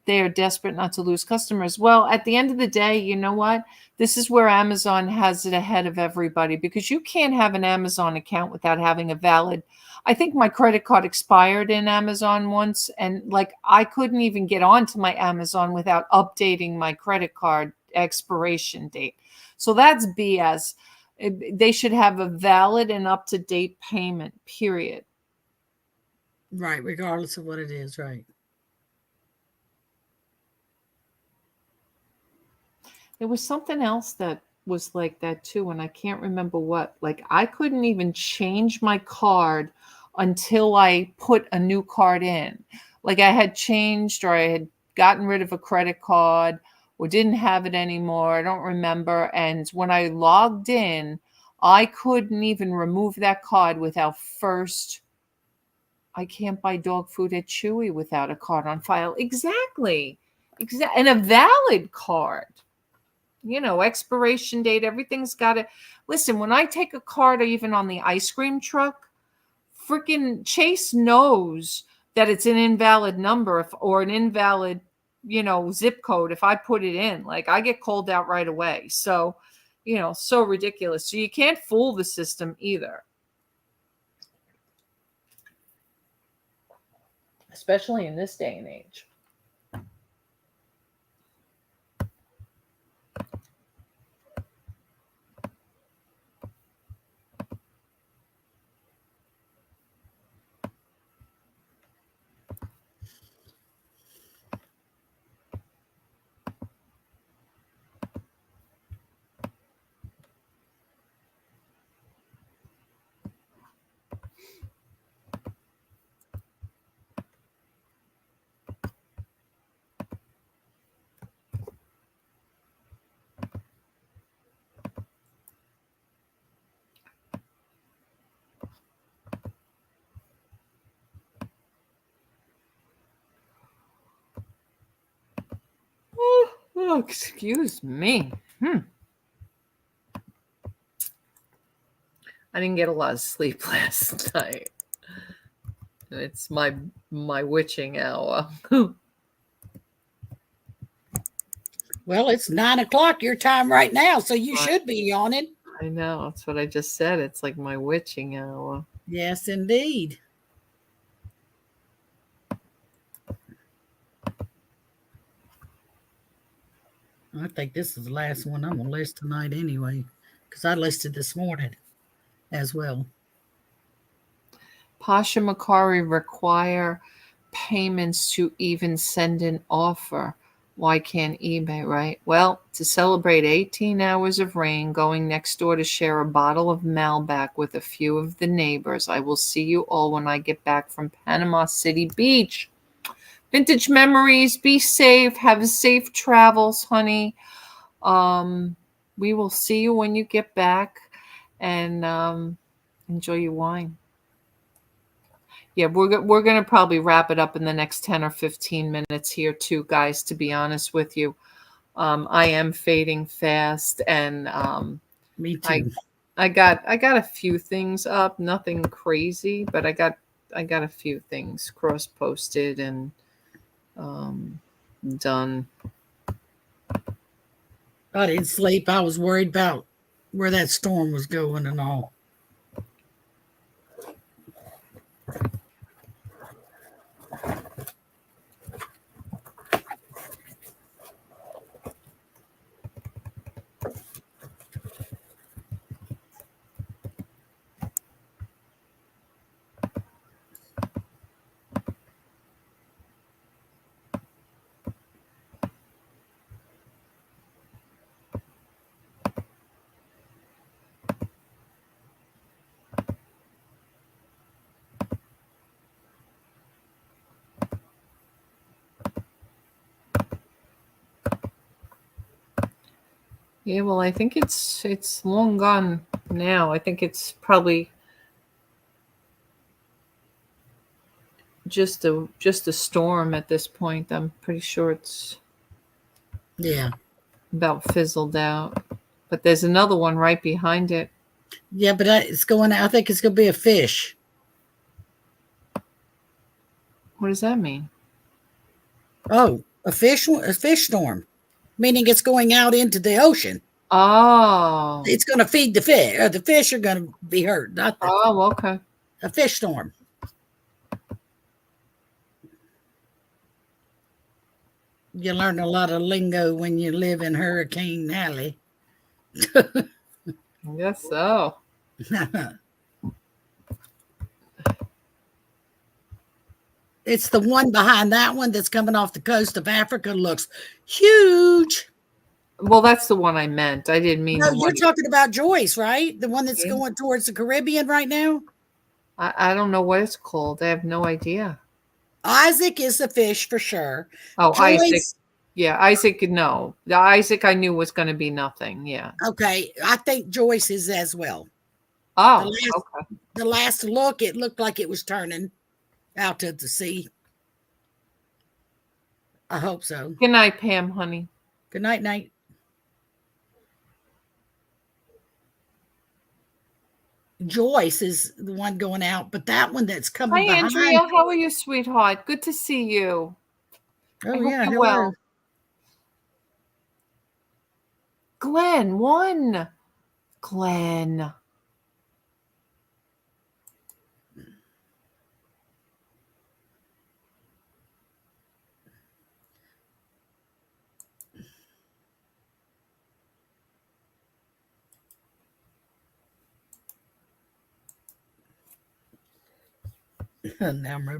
S3: They are desperate not to lose customers. Well, at the end of the day, you know what? This is where Amazon has it ahead of everybody, because you can't have an Amazon account without having a valid. I think my credit card expired in Amazon once, and I couldn't even get onto my Amazon without updating my credit card expiration date. So that's BS. They should have a valid and up-to-date payment, period.
S2: Right, regardless of what it is, right.
S3: There was something else that was like that too, and I can't remember what. I couldn't even change my card until I put a new card in. I had changed, or I had gotten rid of a credit card, or didn't have it anymore. I don't remember. And when I logged in, I couldn't even remove that card without first. I can't buy dog food at Chewy without a card on file. Exactly. And a valid card. Expiration date, everything's got to. Listen, when I take a card, or even on the ice cream truck, freaking Chase knows that it's an invalid number or an invalid, zip code if I put it in. I get called out right away. So, so ridiculous. So you can't fool the system either. Especially in this day and age. Oh, excuse me. I didn't get a lot of sleep last night. It's my witching hour.
S2: Well, it's 9:00 your time right now, so you should be yawning.
S3: I know. That's what I just said. It's like my witching hour.
S2: Yes, indeed. I think this is the last one I'm going to list tonight anyway, because I listed this morning as well.
S3: Pasha Macari require payments to even send an offer. Why can't eBay, right? Well, to celebrate 18 hours of rain, going next door to share a bottle of Malbec with a few of the neighbors. I will see you all when I get back from Panama City Beach. Vintage memories. Be safe. Have safe travels, honey. We will see you when you get back, and enjoy your wine. Yeah, we're gonna probably wrap it up in the next 10 or 15 minutes here too, guys, to be honest with you. I am fading fast, and
S2: Me
S3: I
S2: too.
S3: I got a few things up, nothing crazy, but I got a few things cross posted and done.
S2: I didn't sleep. I was worried about where that storm was going and all.
S3: Yeah, well, I think it's long gone now. I think it's probably just a storm at this point. I'm pretty sure it's
S2: Yeah.
S3: about fizzled out. But there's another one right behind it.
S2: Yeah, but it's going. I think it's going to be a fish.
S3: What does that mean?
S2: Oh, a fish storm, meaning it's going out into the ocean.
S3: Oh.
S2: It's going to feed the fish. The fish are going to be hurt. Not
S3: Oh, okay.
S2: a fish storm. You learn a lot of lingo when you live in Hurricane Alley.
S3: I guess so.
S2: It's the one behind that one that's coming off the coast of Africa. Looks huge.
S3: Well, that's the one I meant. I didn't mean
S2: No,
S3: the
S2: you're
S3: one.
S2: talking about Joyce, right? The one that's
S3: Yeah.
S2: going towards the Caribbean right now.
S3: I don't know what it's called. I have no idea.
S2: Isaac is the fish for sure.
S3: Oh, Isaac.
S2: Joyce.
S3: Yeah, Isaac, no. The Isaac I knew was going to be nothing. Yeah.
S2: Okay, I think Joyce is as well. The
S3: Oh,
S2: last,
S3: okay.
S2: the last look, it looked like it was turning out to the sea. I hope so.
S3: Good night, Pam, honey.
S2: Good night, night. Joyce is the one going out, but that one that's
S3: Hi,
S2: coming behind.
S3: Andrea. How are you, sweetheart? Good to see you. I
S2: Oh
S3: hope
S2: yeah,
S3: you're
S2: hello.
S3: well. Glenn, one. Glenn.
S2: Now my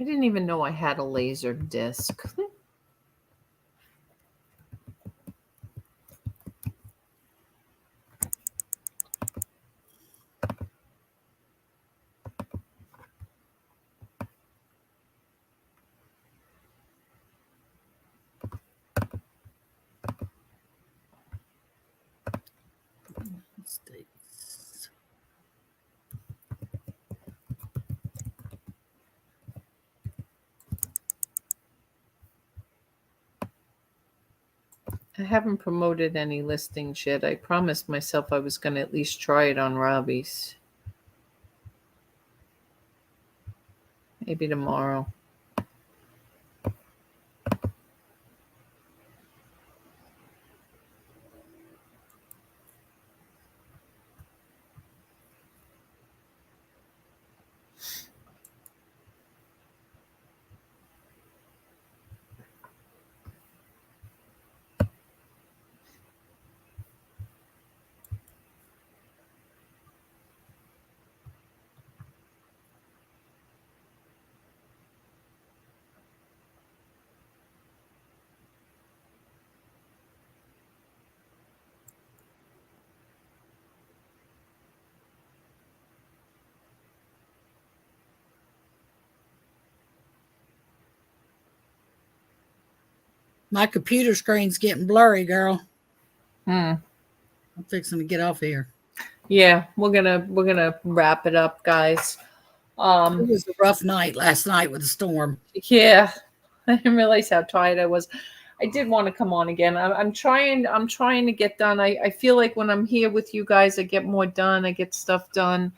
S3: I didn't even know I had a laser disc.
S2: States.
S3: I haven't promoted any listings yet. I promised myself I was going to at least try it on Robbie's. Maybe tomorrow.
S2: My computer screen's getting blurry, girl.
S3: Hmm.
S2: I'm fixing to get off here.
S3: Yeah, we're gonna wrap it up, guys.
S2: It was a rough night last night with the storm.
S3: Yeah, I didn't realize how tired I was. I did want to come on again. I'm trying to get done. I feel like when I'm here with you guys, I get more done. I get stuff done.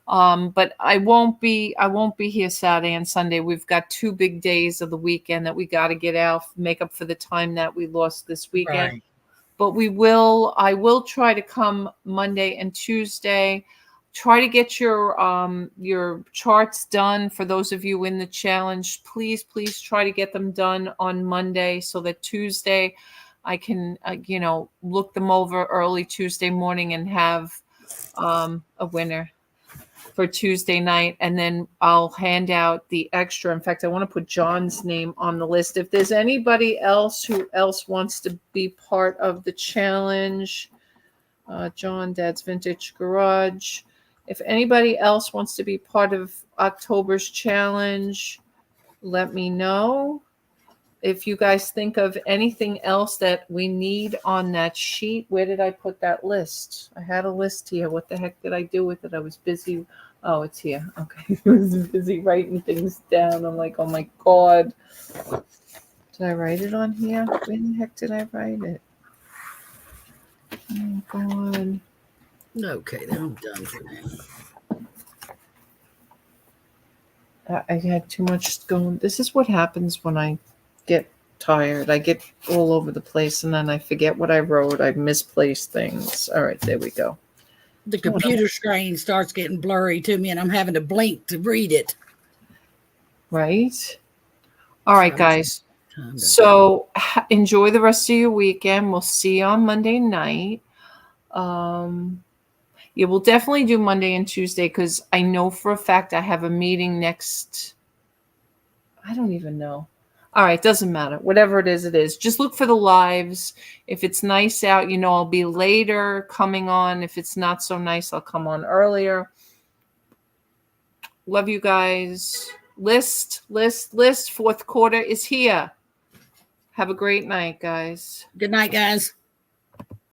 S3: But I won't be here Saturday and Sunday. We've got 2 big days of the weekend that we got to get out, make up for the time that we lost this weekend.
S2: Right.
S3: But I will try to come Monday and Tuesday. Try to get your charts done for those of you in the challenge. Please try to get them done on Monday so that Tuesday I can look them over early Tuesday morning and have a winner for Tuesday night, and then I'll hand out the extra. In fact, I want to put John's name on the list. If there's anybody else who wants to be part of the challenge, John, Dad's Vintage Garage. If anybody else wants to be part of October's challenge, let me know. If you guys think of anything else that we need on that sheet, where did I put that list? I had a list here. What the heck did I do with it? I was busy. Oh, it's here. Okay. I was busy writing things down. I'm like, oh my God. Did I write it on here? Where the heck did I write it? Oh God.
S2: Okay, then I'm done for now.
S3: I had too much going. This is what happens when I get tired. I get all over the place and then I forget what I wrote. I misplaced things. All right, there we go.
S2: The computer screen starts getting blurry to me and I'm having to blink to read it.
S3: Right? All right, guys. So enjoy the rest of your weekend. We'll see you on Monday night. Yeah, we'll definitely do Monday and Tuesday because I know for a fact I have a meeting next. I don't even know. All right, doesn't matter. Whatever it is, it is. Just look for the lives. If it's nice out, I'll be later coming on. If it's not so nice, I'll come on earlier. Love you guys. List. Fourth quarter is here. Have a great night, guys.
S2: Good night, guys.